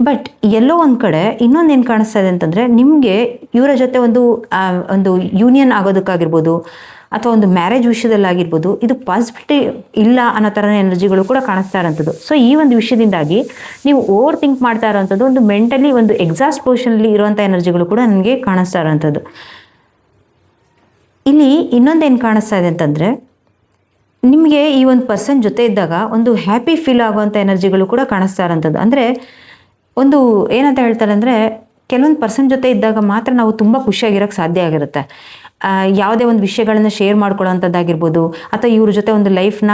ಬಟ್ ಎಲ್ಲೋ ಒಂದು ಕಡೆ ಇನ್ನೊಂದು ಏನು ಕಾಣಿಸ್ತಾ ಇದೆ ಅಂತಂದರೆ, ನಿಮಗೆ ಇವರ ಜೊತೆ ಒಂದು ಯೂನಿಯನ್ ಆಗೋದಕ್ಕಾಗಿರ್ಬೋದು ಅಥವಾ ಒಂದು ಮ್ಯಾರೇಜ್ ವಿಷಯದಲ್ಲಾಗಿರ್ಬೋದು ಇದು ಪಾಸಿಬಿಲಿಟಿ ಇಲ್ಲ ಅನ್ನೋ ಥರ ಎನರ್ಜಿಗಳು ಕೂಡ ಕಾಣಿಸ್ತಾ ಇರೋಂಥದ್ದು. ಸೊ ಈ ಒಂದು ವಿಷಯದಿಂದಾಗಿ ನೀವು ಓವರ್ ಥಿಂಕ್ ಮಾಡ್ತಾ ಇರೋವಂಥದ್ದು, ಒಂದು ಮೆಂಟಲಿ ಒಂದು ಎಕ್ಸಾಸ್ಟ್ ಪೊಸಿಷನಲ್ಲಿ ಇರುವಂಥ ಎನರ್ಜಿಗಳು ಕೂಡ ನನಗೆ ಕಾಣಿಸ್ತಾ ಇರೋವಂಥದ್ದು. ಇಲ್ಲಿ ಇನ್ನೊಂದೇನು ಕಾಣಿಸ್ತಾ ಇದೆ ಅಂತಂದರೆ, ನಿಮಗೆ ಈ ಒಂದು ಪರ್ಸನ್ ಜೊತೆ ಇದ್ದಾಗ ಒಂದು ಹ್ಯಾಪಿ ಫೀಲ್ ಆಗುವಂಥ ಎನರ್ಜಿಗಳು ಕೂಡ ಕಾಣಿಸ್ತಾ ಇರೋಂಥದ್ದು. ಅಂದರೆ ಒಂದು ಏನಂತ ಹೇಳ್ತಾರೆ ಅಂದರೆ, ಕೆಲವೊಂದು ಪರ್ಸನ್ ಜೊತೆ ಇದ್ದಾಗ ಮಾತ್ರ ನಾವು ತುಂಬ ಖುಷಿಯಾಗಿರೋಕ್ಕೆ ಸಾಧ್ಯ ಆಗಿರುತ್ತೆ. ಯಾವುದೇ ಒಂದು ವಿಷಯಗಳನ್ನು ಶೇರ್ ಮಾಡ್ಕೊಳ್ಳೋವಂಥದ್ದಾಗಿರ್ಬೋದು ಅಥವಾ ಇವ್ರ ಜೊತೆ ಒಂದು ಲೈಫ್ನ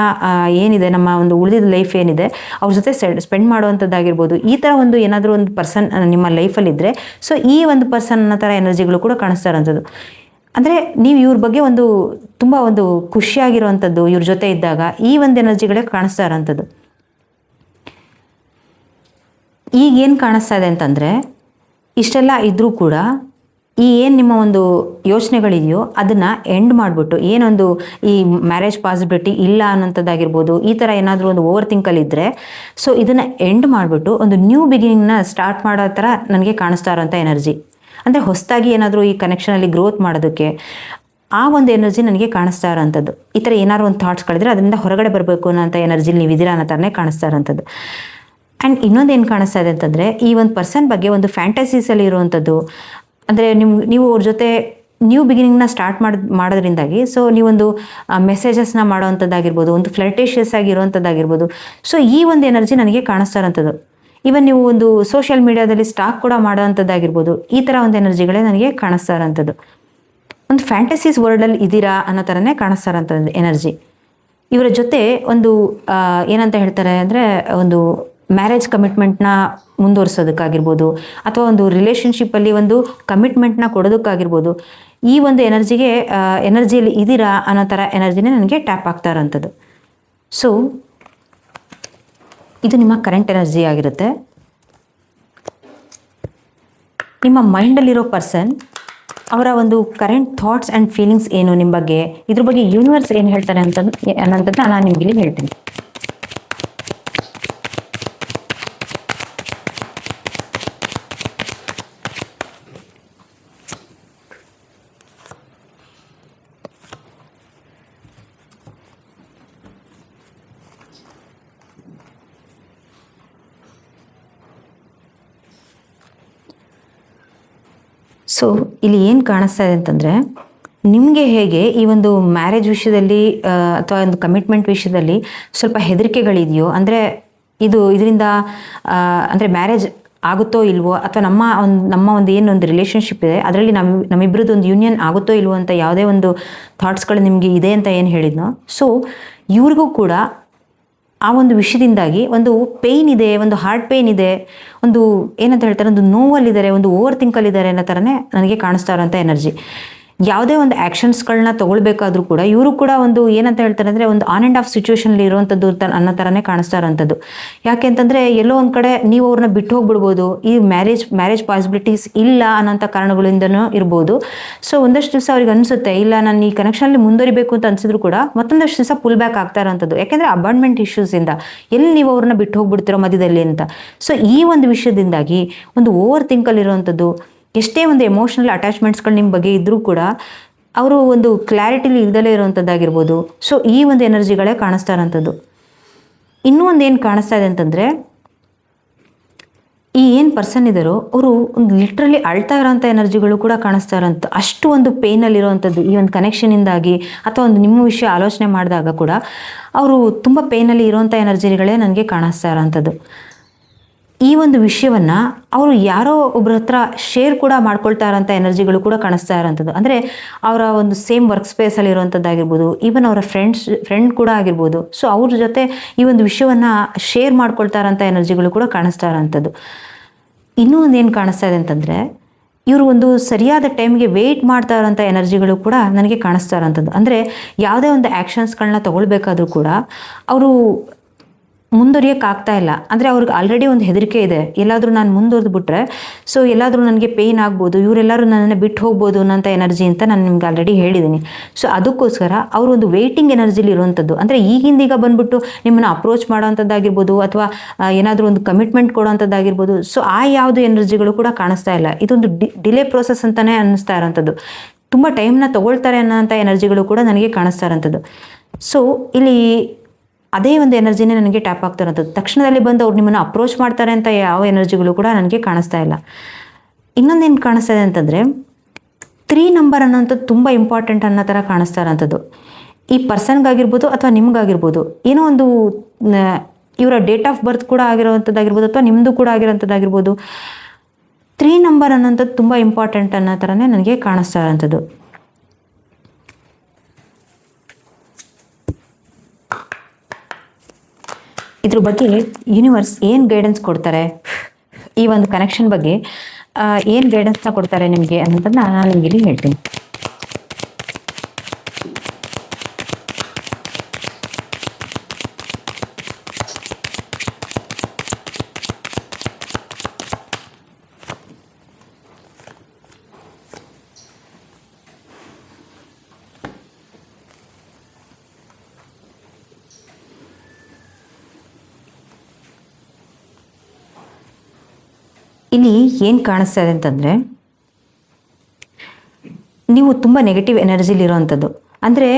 ಏನಿದೆ ನಮ್ಮ ಒಂದು ಉಳಿದಿದ್ದ ಲೈಫ್ ಏನಿದೆ ಅವ್ರ ಜೊತೆ ಸ್ಪೆಂಡ್ ಮಾಡುವಂಥದ್ದಾಗಿರ್ಬೋದು, ಈ ಥರ ಒಂದು ಏನಾದರೂ ಒಂದು ಪರ್ಸನ್ ನಿಮ್ಮ ಲೈಫಲ್ಲಿದ್ದರೆ ಸೊ ಈ ಒಂದು ಪರ್ಸನ್ ಅನ್ನೋ ಥರ ಎನರ್ಜಿಗಳು ಕೂಡ ಕಾಣಿಸ್ತಾ ಇರೋಂಥದ್ದು. ಅಂದರೆ ನೀವು ಇವ್ರ ಬಗ್ಗೆ ತುಂಬ ಒಂದು ಖುಷಿಯಾಗಿರುವಂಥದ್ದು ಇವ್ರ ಜೊತೆ ಇದ್ದಾಗ ಈ ಒಂದು ಎನರ್ಜಿಗಳೇ ಕಾಣಿಸ್ತಾ ಇರೋಂಥದ್ದು. ಈಗೇನು ಕಾಣಿಸ್ತಾ ಇದೆ ಅಂತಂದರೆ, ಇಷ್ಟೆಲ್ಲ ಇದ್ದರೂ ಕೂಡ ಈ ಏನು ನಿಮ್ಮ ಒಂದು ಯೋಚನೆಗಳಿದೆಯೋ ಅದನ್ನು ಎಂಡ್ ಮಾಡಿಬಿಟ್ಟು, ಏನೊಂದು ಈ ಮ್ಯಾರೇಜ್ ಪಾಸಿಬಿಲಿಟಿ ಇಲ್ಲ ಅನ್ನೋಂಥದ್ದಾಗಿರ್ಬೋದು, ಈ ಥರ ಏನಾದರೂ ಒಂದು ಓವರ್ ಥಿಂಕಲ್ಲಿದ್ದರೆ ಸೊ ಇದನ್ನು ಎಂಡ್ ಮಾಡಿಬಿಟ್ಟು ಒಂದು ನ್ಯೂ ಬಿಗಿನಿಂಗ್ನ ಸ್ಟಾರ್ಟ್ ಮಾಡೋ ಥರ ನನಗೆ ಕಾಣಿಸ್ತಾ ಇರೋಂಥ ಎನರ್ಜಿ. ಅಂದರೆ ಹೊಸದಾಗಿ ಏನಾದರೂ ಈ ಕನೆಕ್ಷನಲ್ಲಿ ಗ್ರೋತ್ ಮಾಡೋದಕ್ಕೆ ಆ ಒಂದು ಎನರ್ಜಿ ನನಗೆ ಕಾಣಿಸ್ತಾ ಇರೋಂಥದ್ದು. ಈ ಥರ ಏನಾದ್ರು ಒಂದು ಥಾಟ್ಸ್ಗಳಿದ್ರೆ ಅದರಿಂದ ಹೊರಗಡೆ ಬರಬೇಕು ಅನ್ನೋಂಥ ಎನರ್ಜಿಲಿ ನೀವಿದ್ದೀರಾ ಅನ್ನೋ ಥರನೇ ಕಾಣಿಸ್ತಾ ಇರೋಂಥದ್ದು. ಆ್ಯಂಡ್ ಇನ್ನೊಂದು ಏನು ಕಾಣಿಸ್ತಾ ಇದೆ ಅಂತಂದರೆ, ಈ ಒಂದು ಪರ್ಸನ್ ಬಗ್ಗೆ ಒಂದು ಫ್ಯಾಂಟಸೀಸಲ್ಲಿ ಇರುವಂಥದ್ದು. ಅಂದರೆ ನೀವು ಅವ್ರ ಜೊತೆ ನ್ಯೂ ಬಿಗಿನಿಂಗ್ನ ಸ್ಟಾರ್ಟ್ ಮಾಡೋದ್ರಿಂದಾಗಿ ಸೊ ನೀವೊಂದು ಮೆಸೇಜಸ್ನ ಮಾಡೋವಂಥದ್ದಾಗಿರ್ಬೋದು, ಒಂದು ಫ್ಲರ್ಟೇಷಿಯಸ್ ಆಗಿರುವಂಥದ್ದಾಗಿರ್ಬೋದು. ಸೊ ಈ ಒಂದು ಎನರ್ಜಿ ನನಗೆ ಕಾಣಿಸ್ತಾ ಇರೋಂಥದ್ದು. ಈವನ್ ನೀವು ಒಂದು ಸೋಷಿಯಲ್ ಮೀಡಿಯಾದಲ್ಲಿ ಸ್ಟಾಕ್ ಕೂಡ ಮಾಡೋವಂಥದ್ದಾಗಿರ್ಬೋದು, ಈ ಥರ ಒಂದು ಎನರ್ಜಿಗಳೇ ನನಗೆ ಕಾಣಿಸ್ತಾ ಇರೋಂಥದ್ದು. ಒಂದು ಫ್ಯಾಂಟಸೀಸ್ ವರ್ಲ್ಡಲ್ಲಿ ಇದ್ದೀರಾ ಅನ್ನೋ ಥರನೇ ಕಾಣಿಸ್ತಾ ಇರೋಂಥದ್ದು ಎನರ್ಜಿ. ಇವರ ಜೊತೆ ಒಂದು ಏನಂತ ಹೇಳ್ತಾರೆ ಅಂದರೆ, ಒಂದು ಮ್ಯಾರೇಜ್ ಕಮಿಟ್ಮೆಂಟ್ನ ಮುಂದುವರಿಸೋದಕ್ಕಾಗಿರ್ಬೋದು, ಅಥವಾ ಒಂದು ರಿಲೇಷನ್ಶಿಪ್ಪಲ್ಲಿ ಒಂದು ಕಮಿಟ್ಮೆಂಟ್ನ ಕೊಡೋದಕ್ಕಾಗಿರ್ಬೋದು, ಈ ಒಂದು ಎನರ್ಜಿಯಲ್ಲಿ ಇದ್ದೀರಾ ಅನ್ನೋ ಥರ ಎನರ್ಜಿನೇ ನನಗೆ ಟ್ಯಾಪ್ ಆಗ್ತಾ ಇರೋಂಥದ್ದು. ಸೊ ಇದು ನಿಮ್ಮ ಕರೆಂಟ್ ಎನರ್ಜಿ ಆಗಿರುತ್ತೆ. ನಿಮ್ಮ ಮೈಂಡಲ್ಲಿರೋ ಪರ್ಸನ್ ಅವರ ಒಂದು ಕರೆಂಟ್ ಥಾಟ್ಸ್ ಆ್ಯಂಡ್ ಫೀಲಿಂಗ್ಸ್ ಏನು ನಿಮ್ಮ ಬಗ್ಗೆ, ಇದ್ರ ಬಗ್ಗೆ ಯೂನಿವರ್ಸ್ ಏನು ಹೇಳ್ತಾರೆ ಅನ್ನೋಂಥದ್ದನ್ನ ನಾನು ನಿಮಗೆ ಇಲ್ಲಿ ಹೇಳ್ತೀನಿ. ಸೊ ಇಲ್ಲಿ ಏನು ಕಾಣಿಸ್ತಾ ಇದೆ ಅಂತಂದರೆ, ನಿಮಗೆ ಹೇಗೆ ಈ ಒಂದು ಮ್ಯಾರೇಜ್ ವಿಷಯದಲ್ಲಿ ಅಥವಾ ಒಂದು ಕಮಿಟ್ಮೆಂಟ್ ವಿಷಯದಲ್ಲಿ ಸ್ವಲ್ಪ ಹೆದರಿಕೆಗಳಿದೆಯೋ, ಅಂದರೆ ಇದರಿಂದ ಅಂದರೆ ಮ್ಯಾರೇಜ್ ಆಗುತ್ತೋ ಇಲ್ವೋ, ಅಥವಾ ನಮ್ಮ ಒಂದು ಏನೊಂದು ರಿಲೇಷನ್ಶಿಪ್ ಇದೆ ಅದರಲ್ಲಿ ನಮ್ಮಿಬ್ಬರದ್ದು ಒಂದು ಯೂನಿಯನ್ ಆಗುತ್ತೋ ಇಲ್ವೋ ಅಂತ ಯಾವುದೇ ಒಂದು ಥಾಟ್ಸ್ಗಳು ನಿಮಗೆ ಇದೆ ಅಂತ ಏನು ಹೇಳಿದ್ನೋ, ಸೊ ಇವ್ರಿಗೂ ಕೂಡ ಆ ಒಂದು ವಿಷಯದಿಂದಾಗಿ ಒಂದು ಪೇಯ್ನ್ ಇದೆ, ಒಂದು ಹಾರ್ಟ್ ಪೇಯ್ನ್ ಇದೆ, ಒಂದು ಏನಂತ ಹೇಳ್ತಾರೆ, ಒಂದು ನೋವಲ್ಲಿದ್ದಾರೆ, ಒಂದು ಓವರ್ ಥಿಂಕಲ್ಲಿದ್ದಾರೆ ಅನ್ನೋ ಥರನೇ ನನಗೆ ಕಾಣಿಸ್ತಾ ಇರೋಂಥ ಎನರ್ಜಿ. ಯಾವುದೇ ಒಂದು ಆ್ಯಕ್ಷನ್ಸ್ಗಳನ್ನ ತೊಗೊಳ್ಬೇಕಾದ್ರೂ ಕೂಡ ಇವರು ಕೂಡ ಒಂದು ಏನಂತ ಹೇಳ್ತಾರೆ ಅಂದರೆ, ಒಂದು ಆನ್ ಆ್ಯಂಡ್ ಆಫ್ ಸಿಚುವೇಷನಲ್ಲಿ ಇರುವಂಥದ್ದು ಅನ್ನೋ ಥರನೇ ಕಾಣಿಸ್ತಾ ಇರೋಂಥದ್ದು. ಯಾಕೆ ಅಂತಂದರೆ, ಎಲ್ಲೋ ಒಂದು ಕಡೆ ನೀವು ಅವ್ರನ್ನ ಬಿಟ್ಟು ಹೋಗ್ಬಿಡ್ಬೋದು, ಈ ಮ್ಯಾರೇಜ್ ಪಾಸಿಬಿಲಿಟೀಸ್ ಇಲ್ಲ ಅನ್ನೋಂಥ ಕಾರಣಗಳಿಂದನೂ ಇರ್ಬೋದು. ಸೊ ಒಂದಷ್ಟು ದಿವಸ ಅವ್ರಿಗೆ ಅನಿಸುತ್ತೆ, ಇಲ್ಲ ನಾನು ಈ ಕನೆಕ್ಷನಲ್ಲಿ ಮುಂದುವರಿಬೇಕು ಅಂತ ಅನಿಸಿದ್ರು ಕೂಡ ಮತ್ತೊಂದಷ್ಟು ದಿವಸ ಪುಲ್ ಬ್ಯಾಕ್ ಆಗ್ತಾ ಇರೋಂಥದ್ದು. ಯಾಕೆಂದರೆ ಅಬಾಂಡ್ಮೆಂಟ್ ಇಶ್ಯೂಸಿಂದ ಎಲ್ಲಿ ನೀವು ಅವ್ರನ್ನ ಬಿಟ್ಟು ಹೋಗ್ಬಿಡ್ತಿರೋ ಮಧ್ಯದಲ್ಲಿ ಅಂತ. ಸೊ ಈ ಒಂದು ವಿಷಯದಿಂದಾಗಿ ಒಂದು ಓವರ್ ಥಿಂಕಲ್ಲಿರುವಂಥದ್ದು, ಎಷ್ಟೇ ಒಂದು ಎಮೋಷನಲ್ ಅಟ್ಯಾಚ್ಮೆಂಟ್ಸ್ಗಳು ನಿಮ್ಮ ಬಗ್ಗೆ ಇದ್ದರೂ ಕೂಡ ಅವರು ಒಂದು ಕ್ಲಾರಿಟಿಲಿ ಇಲ್ದಲೇ ಇರುವಂಥದ್ದಾಗಿರ್ಬೋದು. ಸೊ ಈ ಒಂದು ಎನರ್ಜಿಗಳೇ ಕಾಣಿಸ್ತಾ ಇರೋಂಥದ್ದು. ಇನ್ನೂ ಒಂದು ಏನು ಕಾಣಿಸ್ತಾ ಇದೆ ಅಂತಂದರೆ, ಈ ಏನು ಪರ್ಸನ್ ಇದ್ದಾರೋ ಅವರು ಒಂದು ಲಿಟ್ರಲಿ ಅಳ್ತಾ ಇರೋಂಥ ಎನರ್ಜಿಗಳು ಕೂಡ ಕಾಣಿಸ್ತಾ ಇರೋಂಥ, ಅಷ್ಟು ಒಂದು ಪೇಯ್ನಲ್ಲಿರುವಂಥದ್ದು ಈ ಒಂದು ಕನೆಕ್ಷನಿಂದಾಗಿ, ಅಥವಾ ಒಂದು ನಿಮ್ಮ ವಿಷಯ ಆಲೋಚನೆ ಮಾಡಿದಾಗ ಕೂಡ ಅವರು ತುಂಬ ಪೇಯ್ನಲ್ಲಿ ಇರೋವಂಥ ಎನರ್ಜಿಗಳೇ ನನಗೆ ಕಾಣಿಸ್ತಾ ಇರೋಂಥದ್ದು. ಈ ಒಂದು ವಿಷಯವನ್ನು ಅವರು ಯಾರೋ ಒಬ್ಬರ ಹತ್ರ ಶೇರ್ ಕೂಡ ಮಾಡ್ಕೊಳ್ತಾ ಇರೋಂಥ ಎನರ್ಜಿಗಳು ಕೂಡ ಕಾಣಿಸ್ತಾ ಇರೋಂಥದ್ದು. ಅಂದರೆ ಅವರ ಒಂದು ಸೇಮ್ ವರ್ಕ್ ಸ್ಪೇಸಲ್ಲಿ ಇರೋವಂಥದ್ದಾಗಿರ್ಬೋದು, ಈವನ್ ಅವರ ಫ್ರೆಂಡ್ ಕೂಡ ಆಗಿರ್ಬೋದು. ಸೊ ಅವ್ರ ಜೊತೆ ಈ ಒಂದು ವಿಷಯವನ್ನು ಶೇರ್ ಮಾಡ್ಕೊಳ್ತಾ ಇರೋಂಥ ಎನರ್ಜಿಗಳು ಕೂಡ ಕಾಣಿಸ್ತಾ ಇರೋಂಥದ್ದು. ಇನ್ನೂ ಒಂದು ಏನು ಕಾಣಿಸ್ತಾ ಇದೆ ಅಂತಂದರೆ, ಇವರು ಒಂದು ಸರಿಯಾದ ಟೈಮ್ಗೆ ವೆಯ್ಟ್ ಮಾಡ್ತಾ ಇರೋಂಥ ಎನರ್ಜಿಗಳು ಕೂಡ ನನಗೆ ಕಾಣಿಸ್ತಾ ಇರೋಂಥದ್ದು. ಅಂದರೆ ಯಾವುದೇ ಒಂದು ಆ್ಯಕ್ಷನ್ಸ್ಗಳನ್ನ ತೊಗೊಳ್ಬೇಕಾದ್ರೂ ಕೂಡ ಅವರು ಮುಂದುವರಿಯೋಕ್ಕಾಗ್ತಾ ಇಲ್ಲ. ಅಂದರೆ ಅವ್ರಿಗೆ ಆಲ್ರೆಡಿ ಒಂದು ಹೆದರಿಕೆ ಇದೆ, ಎಲ್ಲಾದರೂ ನಾನು ಮುಂದುವರೆದು ಬಿಟ್ರೆ ಸೊ ಎಲ್ಲಾದರೂ ನನಗೆ ಪೇಯ್ನ್ ಆಗ್ಬೋದು, ಇವರೆಲ್ಲರೂ ನನ್ನನ್ನು ಬಿಟ್ಟು ಹೋಗ್ಬೋದು ಅನ್ನೋಂಥ ಎನರ್ಜಿ ಅಂತ ನಾನು ನಿಮ್ಗೆ ಆಲ್ರೆಡಿ ಹೇಳಿದ್ದೀನಿ. ಸೊ ಅದಕ್ಕೋಸ್ಕರ ಅವರು ಒಂದು ವೆಯ್ಟಿಂಗ್ ಎನರ್ಜಿಲಿ ಇರುವಂಥದ್ದು. ಅಂದರೆ ಈಗಿಂದೀಗ ಬಂದುಬಿಟ್ಟು ನಿಮ್ಮನ್ನು ಅಪ್ರೋಚ್ ಮಾಡೋವಂಥದ್ದಾಗಿರ್ಬೋದು, ಅಥವಾ ಏನಾದರೂ ಒಂದು ಕಮಿಟ್ಮೆಂಟ್ ಕೊಡೋವಂಥದ್ದಾಗಿರ್ಬೋದು. ಸೊ ಆ ಯಾವುದು ಎನರ್ಜಿಗಳು ಕೂಡ ಕಾಣಿಸ್ತಾ ಇಲ್ಲ. ಇದೊಂದು ಡಿಲೇ ಪ್ರೋಸೆಸ್ ಅಂತಲೇ ಅನ್ನಿಸ್ತಾ ಇರೋಂಥದ್ದು. ತುಂಬ ಟೈಮ್ನ ತೊಗೊಳ್ತಾರೆ ಅನ್ನೋಂಥ ಎನರ್ಜಿಗಳು ಕೂಡ ನನಗೆ ಕಾಣಿಸ್ತಾ ಇರೋಂಥದ್ದು. ಸೊ ಇಲ್ಲಿ ಅದೇ ಒಂದು ಎನರ್ಜಿನೇ ನನಗೆ ಟ್ಯಾಪ್ ಆಗ್ತಾ ಇರೋಂಥದ್ದು. ತಕ್ಷಣದಲ್ಲಿ ಬಂದು ಅವ್ರು ನಿಮ್ಮನ್ನು ಅಪ್ರೋಚ್ ಮಾಡ್ತಾರೆ ಅಂತ ಯಾವ ಎನರ್ಜಿಗಳು ಕೂಡ ನನಗೆ ಕಾಣಿಸ್ತಾ ಇಲ್ಲ. ಇನ್ನೊಂದೇನು ಕಾಣಿಸ್ತಾ ಇದೆ ಅಂತಂದರೆ, 3 ನಂಬರ್ ಅನ್ನೋಂಥದ್ದು ತುಂಬ ಇಂಪಾರ್ಟೆಂಟ್ ಅನ್ನೋ ಥರ ಕಾಣಿಸ್ತಾ ಇರೋಂಥದ್ದು. ಈ ಪರ್ಸನ್ಗಾಗಿರ್ಬೋದು ಅಥವಾ ನಿಮ್ಗಾಗಿರ್ಬೋದು, ಏನೋ ಒಂದು ಇವರ ಡೇಟ್ ಆಫ್ ಬರ್ತ್ ಕೂಡ ಆಗಿರೋವಂಥದ್ದಾಗಿರ್ಬೋದು, ಅಥವಾ ನಿಮ್ಮದು ಕೂಡ ಆಗಿರೋಂಥದ್ದಾಗಿರ್ಬೋದು. 3 ನಂಬರ್ ಅನ್ನೋಂಥದ್ದು ತುಂಬ ಇಂಪಾರ್ಟೆಂಟ್ ಅನ್ನೋ ಥರನೇ ನನಗೆ ಕಾಣಿಸ್ತಾ ಇರೋಂಥದ್ದು. ಇದ್ರ ಬಗ್ಗೆ ಯೂನಿವರ್ಸ್ ಏನು ಗೈಡೆನ್ಸ್ ಕೊಡ್ತಾರೆ, ಈ ಒಂದು ಕನೆಕ್ಷನ್ ಬಗ್ಗೆ ಏನು ಗೈಡೆನ್ಸ್ನ ಕೊಡ್ತಾರೆ ನಿಮಗೆ ಅನ್ನೋದನ್ನ ನಾನು ನಿಮಗೆ ಇಲ್ಲಿ ಹೇಳ್ತೀನಿ. ಇಲ್ಲಿ ಏನು ಕಾಣಿಸ್ತಾ ಇದೆ ಅಂತಂದರೆ, ನೀವು ತುಂಬ ನೆಗೆಟಿವ್ ಎನರ್ಜಿಲಿರೋವಂಥದ್ದು. ಅಂದರೆ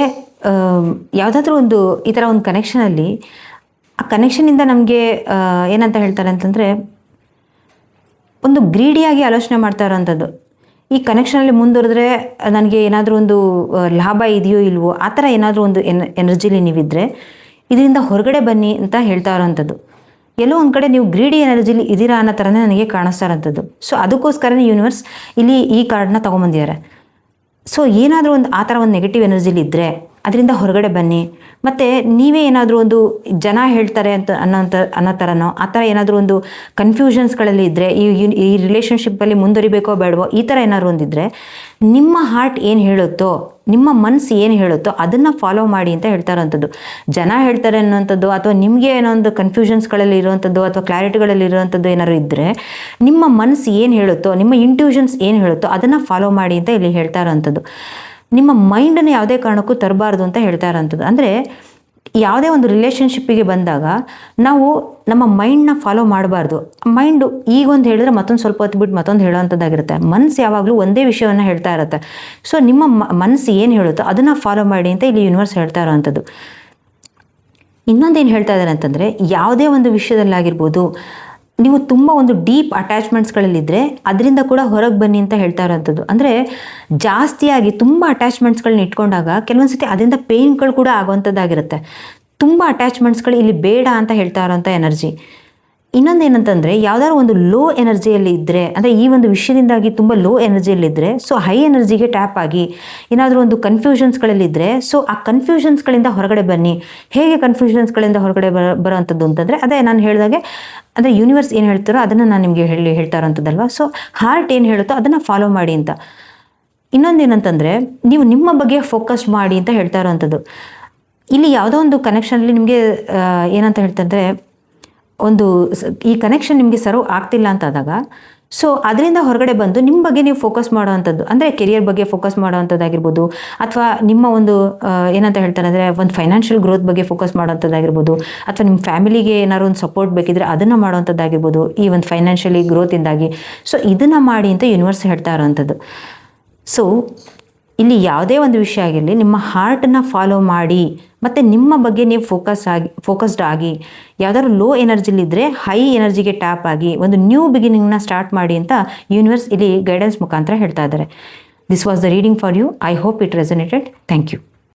ಯಾವುದಾದ್ರೂ ಒಂದು ಈ ಥರ ಒಂದು ಕನೆಕ್ಷನಲ್ಲಿ, ಆ ಕನೆಕ್ಷನಿಂದ ನಮಗೆ ಏನಂತ ಹೇಳ್ತಾರೆ ಅಂತಂದರೆ, ಒಂದು ಗ್ರೀಡಿಯಾಗಿ ಆಲೋಚನೆ ಮಾಡ್ತಾ ಇರೋವಂಥದ್ದು. ಈ ಕನೆಕ್ಷನಲ್ಲಿ ಮುಂದುವರೆದ್ರೆ ನನಗೆ ಏನಾದರೂ ಒಂದು ಲಾಭ ಇದೆಯೋ ಇಲ್ವೋ ಆ ಥರ ಏನಾದರೂ ಒಂದು ಎನರ್ಜಿಲಿ ನೀವಿದ್ದರೆ ಇದರಿಂದ ಹೊರಗಡೆ ಬನ್ನಿ ಅಂತ ಹೇಳ್ತಾ ಇರೋವಂಥದ್ದು. ಎಲ್ಲೋ ಒಂದು ಕಡೆ ನೀವು ಗ್ರೀಡಿ ಎನರ್ಜಿಲಿ ಇದ್ದೀರಾ ಅನ್ನೋ ಥರನೇ ನನಗೆ ಕಾಣಿಸ್ತಾ ಇರೋಂಥದ್ದು. ಸೊ ಅದಕ್ಕೋಸ್ಕರನೇ ಯೂನಿವರ್ಸ್ ಇಲ್ಲಿ ಈ ಕಾರ್ಡನ್ನ ತೊಗೊಂಬಂದಿದ್ದಾರೆ. ಸೊ ಏನಾದರೂ ಒಂದು ಆ ಥರ ಒಂದು ನೆಗೆಟಿವ್ ಎನರ್ಜಿಲಿ ಇದ್ದರೆ ಅದರಿಂದ ಹೊರಗಡೆ ಬನ್ನಿ. ಮತ್ತು ನೀವೇ ಏನಾದರೂ ಒಂದು ಜನ ಹೇಳ್ತಾರೆ ಅಂತ ಅನ್ನೋ ಥರನೋ ಆ ಥರ ಏನಾದರೂ ಒಂದು ಕನ್ಫ್ಯೂಷನ್ಸ್ಗಳಲ್ಲಿ ಇದ್ದರೆ ಈ ರಿಲೇಷನ್ಶಿಪ್ಪಲ್ಲಿ ಮುಂದುವರಿಬೇಕೋ ಬೇಡವೋ ಈ ಥರ ಏನಾದ್ರು ಒಂದಿದ್ದರೆ ನಿಮ್ಮ ಹಾರ್ಟ್ ಏನು ಹೇಳುತ್ತೋ, ನಿಮ್ಮ ಮನಸ್ಸು ಏನು ಹೇಳುತ್ತೋ ಅದನ್ನು ಫಾಲೋ ಮಾಡಿ ಅಂತ ಹೇಳ್ತಾ ಇರೋವಂಥದ್ದು. ಜನ ಹೇಳ್ತಾರೆ ಅನ್ನೋವಂಥದ್ದು ಅಥವಾ ನಿಮಗೆ ಏನೋ ಒಂದು ಕನ್ಫ್ಯೂಷನ್ಸ್ಗಳಲ್ಲಿ ಇರುವಂಥದ್ದು ಅಥವಾ ಕ್ಲಾರಿಟಿಗಳಲ್ಲಿ ಇರುವಂಥದ್ದು ಏನಾದ್ರು ಇದ್ದರೆ ನಿಮ್ಮ ಮನಸ್ಸು ಏನು ಹೇಳುತ್ತೋ, ನಿಮ್ಮ ಇಂಟ್ಯೂಷನ್ಸ್ ಏನು ಹೇಳುತ್ತೋ ಅದನ್ನು ಫಾಲೋ ಮಾಡಿ ಅಂತ ಇಲ್ಲಿ ಹೇಳ್ತಾ ಇರೋವಂಥದ್ದು. ನಿಮ್ಮ ಮೈಂಡನ್ನು ಯಾವುದೇ ಕಾರಣಕ್ಕೂ ತರಬಾರ್ದು ಅಂತ ಹೇಳ್ತಾ ಇರೋವಂಥದ್ದು. ಅಂದರೆ ಯಾವುದೇ ಒಂದು ರಿಲೇಷನ್ಶಿಪ್ಪಿಗೆ ಬಂದಾಗ ನಾವು ನಮ್ಮ ಮೈಂಡ್ನ ಫಾಲೋ ಮಾಡಬಾರ್ದು. ಮೈಂಡು ಈಗೊಂದು ಹೇಳಿದ್ರೆ ಮತ್ತೊಂದು ಸ್ವಲ್ಪ ಹೊತ್ತು ಬಿಟ್ಟು ಮತ್ತೊಂದು ಹೇಳೋವಂಥದ್ದಾಗಿರುತ್ತೆ. ಮನಸ್ಸು ಯಾವಾಗಲೂ ಒಂದೇ ವಿಷಯವನ್ನು ಹೇಳ್ತಾ ಇರುತ್ತೆ. ಸೊ ನಿಮ್ಮ ಮನಸ್ಸು ಏನು ಹೇಳುತ್ತೋ ಅದನ್ನು ಫಾಲೋ ಮಾಡಿ ಅಂತ ಇಲ್ಲಿ ಯೂನಿವರ್ಸ್ ಹೇಳ್ತಾ ಇರೋವಂಥದ್ದು. ಇನ್ನೊಂದೇನು ಹೇಳ್ತಾ ಇದ್ದಾರೆ ಅಂತಂದರೆ, ಯಾವುದೇ ಒಂದು ವಿಷಯದಲ್ಲಾಗಿರ್ಬೋದು ನೀವು ತುಂಬ ಒಂದು ಡೀಪ್ ಅಟ್ಯಾಚ್ಮೆಂಟ್ಸ್ಗಳಲ್ಲಿದ್ದರೆ ಅದರಿಂದ ಕೂಡ ಹೊರಗೆ ಬನ್ನಿ ಅಂತ ಹೇಳ್ತಾ ಇರೋವಂಥದ್ದು. ಅಂದರೆ ಜಾಸ್ತಿಯಾಗಿ ತುಂಬ ಅಟ್ಯಾಚ್ಮೆಂಟ್ಸ್ಗಳನ್ನ ಇಟ್ಕೊಂಡಾಗ ಕೆಲವೊಂದು ಸತಿ ಅದರಿಂದ ಪೇಯ್ನ್ಗಳು ಕೂಡ ಆಗುವಂಥದ್ದಾಗಿರುತ್ತೆ. ತುಂಬ ಅಟ್ಯಾಚ್ಮೆಂಟ್ಸ್ಗಳು ಇಲ್ಲಿ ಬೇಡ ಅಂತ ಹೇಳ್ತಾ ಇರೋವಂಥ ಎನರ್ಜಿ. ಇನ್ನೊಂದು ಏನಂತಂದರೆ, ಯಾವುದಾದ್ರು ಒಂದು ಲೋ ಎನರ್ಜಿಯಲ್ಲಿ ಇದ್ದರೆ, ಅಂದರೆ ಈ ಒಂದು ವಿಷಯದಿಂದಾಗಿ ತುಂಬ ಲೋ ಎನರ್ಜಿಯಲ್ಲಿದ್ದರೆ ಸೊ ಹೈ ಎನರ್ಜಿಗೆ ಟ್ಯಾಪ್ ಆಗಿ ಏನಾದರೂ ಒಂದು ಕನ್ಫ್ಯೂಷನ್ಸ್ಗಳಲ್ಲಿದ್ದರೆ ಸೊ ಆ ಕನ್ಫ್ಯೂಷನ್ಸ್ಗಳಿಂದ ಹೊರಗಡೆ ಬನ್ನಿ. ಹೇಗೆ ಕನ್ಫ್ಯೂಷನ್ಸ್ಗಳಿಂದ ಹೊರಗಡೆ ಬರೋವಂಥದ್ದು ಅಂತಂದರೆ, ಅದೇ ನಾನು ಹೇಳಿದಾಗೆ ಅಂದರೆ ಯೂನಿವರ್ಸ್ ಏನು ಹೇಳ್ತಾರೋ ಅದನ್ನು ನಾನು ನಿಮಗೆ ಹೇಳ್ತಾ ಇರೋವಂಥದ್ದಲ್ವ. ಸೊ ಹಾರ್ಟ್ ಏನು ಹೇಳುತ್ತೋ ಅದನ್ನು ಫಾಲೋ ಮಾಡಿ ಅಂತ. ಇನ್ನೊಂದೇನಂತಂದರೆ, ನೀವು ನಿಮ್ಮ ಬಗ್ಗೆ ಫೋಕಸ್ ಮಾಡಿ ಅಂತ ಹೇಳ್ತಾ ಇರೋವಂಥದ್ದು. ಇಲ್ಲಿ ಯಾವುದೋ ಒಂದು ಕನೆಕ್ಷನಲ್ಲಿ ನಿಮಗೆ ಏನಂತ ಹೇಳ್ತಂದರೆ, ಒಂದು ಈ ಕನೆಕ್ಷನ್ ನಿಮಗೆ ಸರ್ವ್ ಆಗ್ತಿಲ್ಲ ಅಂತಾದಾಗ ಸೊ ಅದರಿಂದ ಹೊರಗಡೆ ಬಂದು ನಿಮ್ಮ ಬಗ್ಗೆ ನೀವು ಫೋಕಸ್ ಮಾಡೋವಂಥದ್ದು, ಅಂದರೆ ಕೆರಿಯರ್ ಬಗ್ಗೆ ಫೋಕಸ್ ಮಾಡೋವಂಥದ್ದಾಗಿರ್ಬೋದು, ಅಥವಾ ನಿಮ್ಮ ಒಂದು ಏನಂತ ಹೇಳ್ತಾರೆ ಅಂದರೆ ಒಂದು ಫೈನಾನ್ಷಿಯಲ್ ಗ್ರೋತ್ ಬಗ್ಗೆ ಫೋಕಸ್ ಮಾಡೋವಂಥದ್ದಾಗಿರ್ಬೋದು, ಅಥವಾ ನಿಮ್ಮ ಫ್ಯಾಮಿಲಿಗೆ ಏನಾದ್ರು ಒಂದು ಸಪೋರ್ಟ್ ಬೇಕಿದ್ರೆ ಅದನ್ನು ಮಾಡೋವಂಥದ್ದಾಗಿರ್ಬೋದು ಈ ಒಂದು ಫೈನಾನ್ಷಿಯಲಿ ಗ್ರೋತಿಂದಾಗಿ. ಸೊ ಇದನ್ನು ಮಾಡಿ ಅಂತ ಯೂನಿವರ್ಸ್ ಹೇಳ್ತಾ ಇರೋವಂಥದ್ದು. ಸೊ ಇಲ್ಲಿ ಯಾವುದೇ ಒಂದು ವಿಷಯ ಆಗಿರಲಿ ನಿಮ್ಮ ಹಾರ್ಟನ್ನು ಫಾಲೋ ಮಾಡಿ ಮತ್ತು ನಿಮ್ಮ ಬಗ್ಗೆ ನೀವು ಫೋಕಸ್ಡ್ ಆಗಿ ಯಾವುದಾದ್ರು ಲೋ ಎನರ್ಜಿಲಿದ್ದರೆ ಹೈ ಎನರ್ಜಿಗೆ ಟ್ಯಾಪ್ ಆಗಿ ಒಂದು ನ್ಯೂ ಬಿಗಿನಿಂಗ್ನ ಸ್ಟಾರ್ಟ್ ಮಾಡಿ ಅಂತ ಯೂನಿವರ್ಸ್ ಇಲ್ಲಿ ಗೈಡೆನ್ಸ್ ಮುಖಾಂತರ ಹೇಳ್ತಾ ಇದ್ದಾರೆ. This was the reading for you. I hope it resonated. Thank you.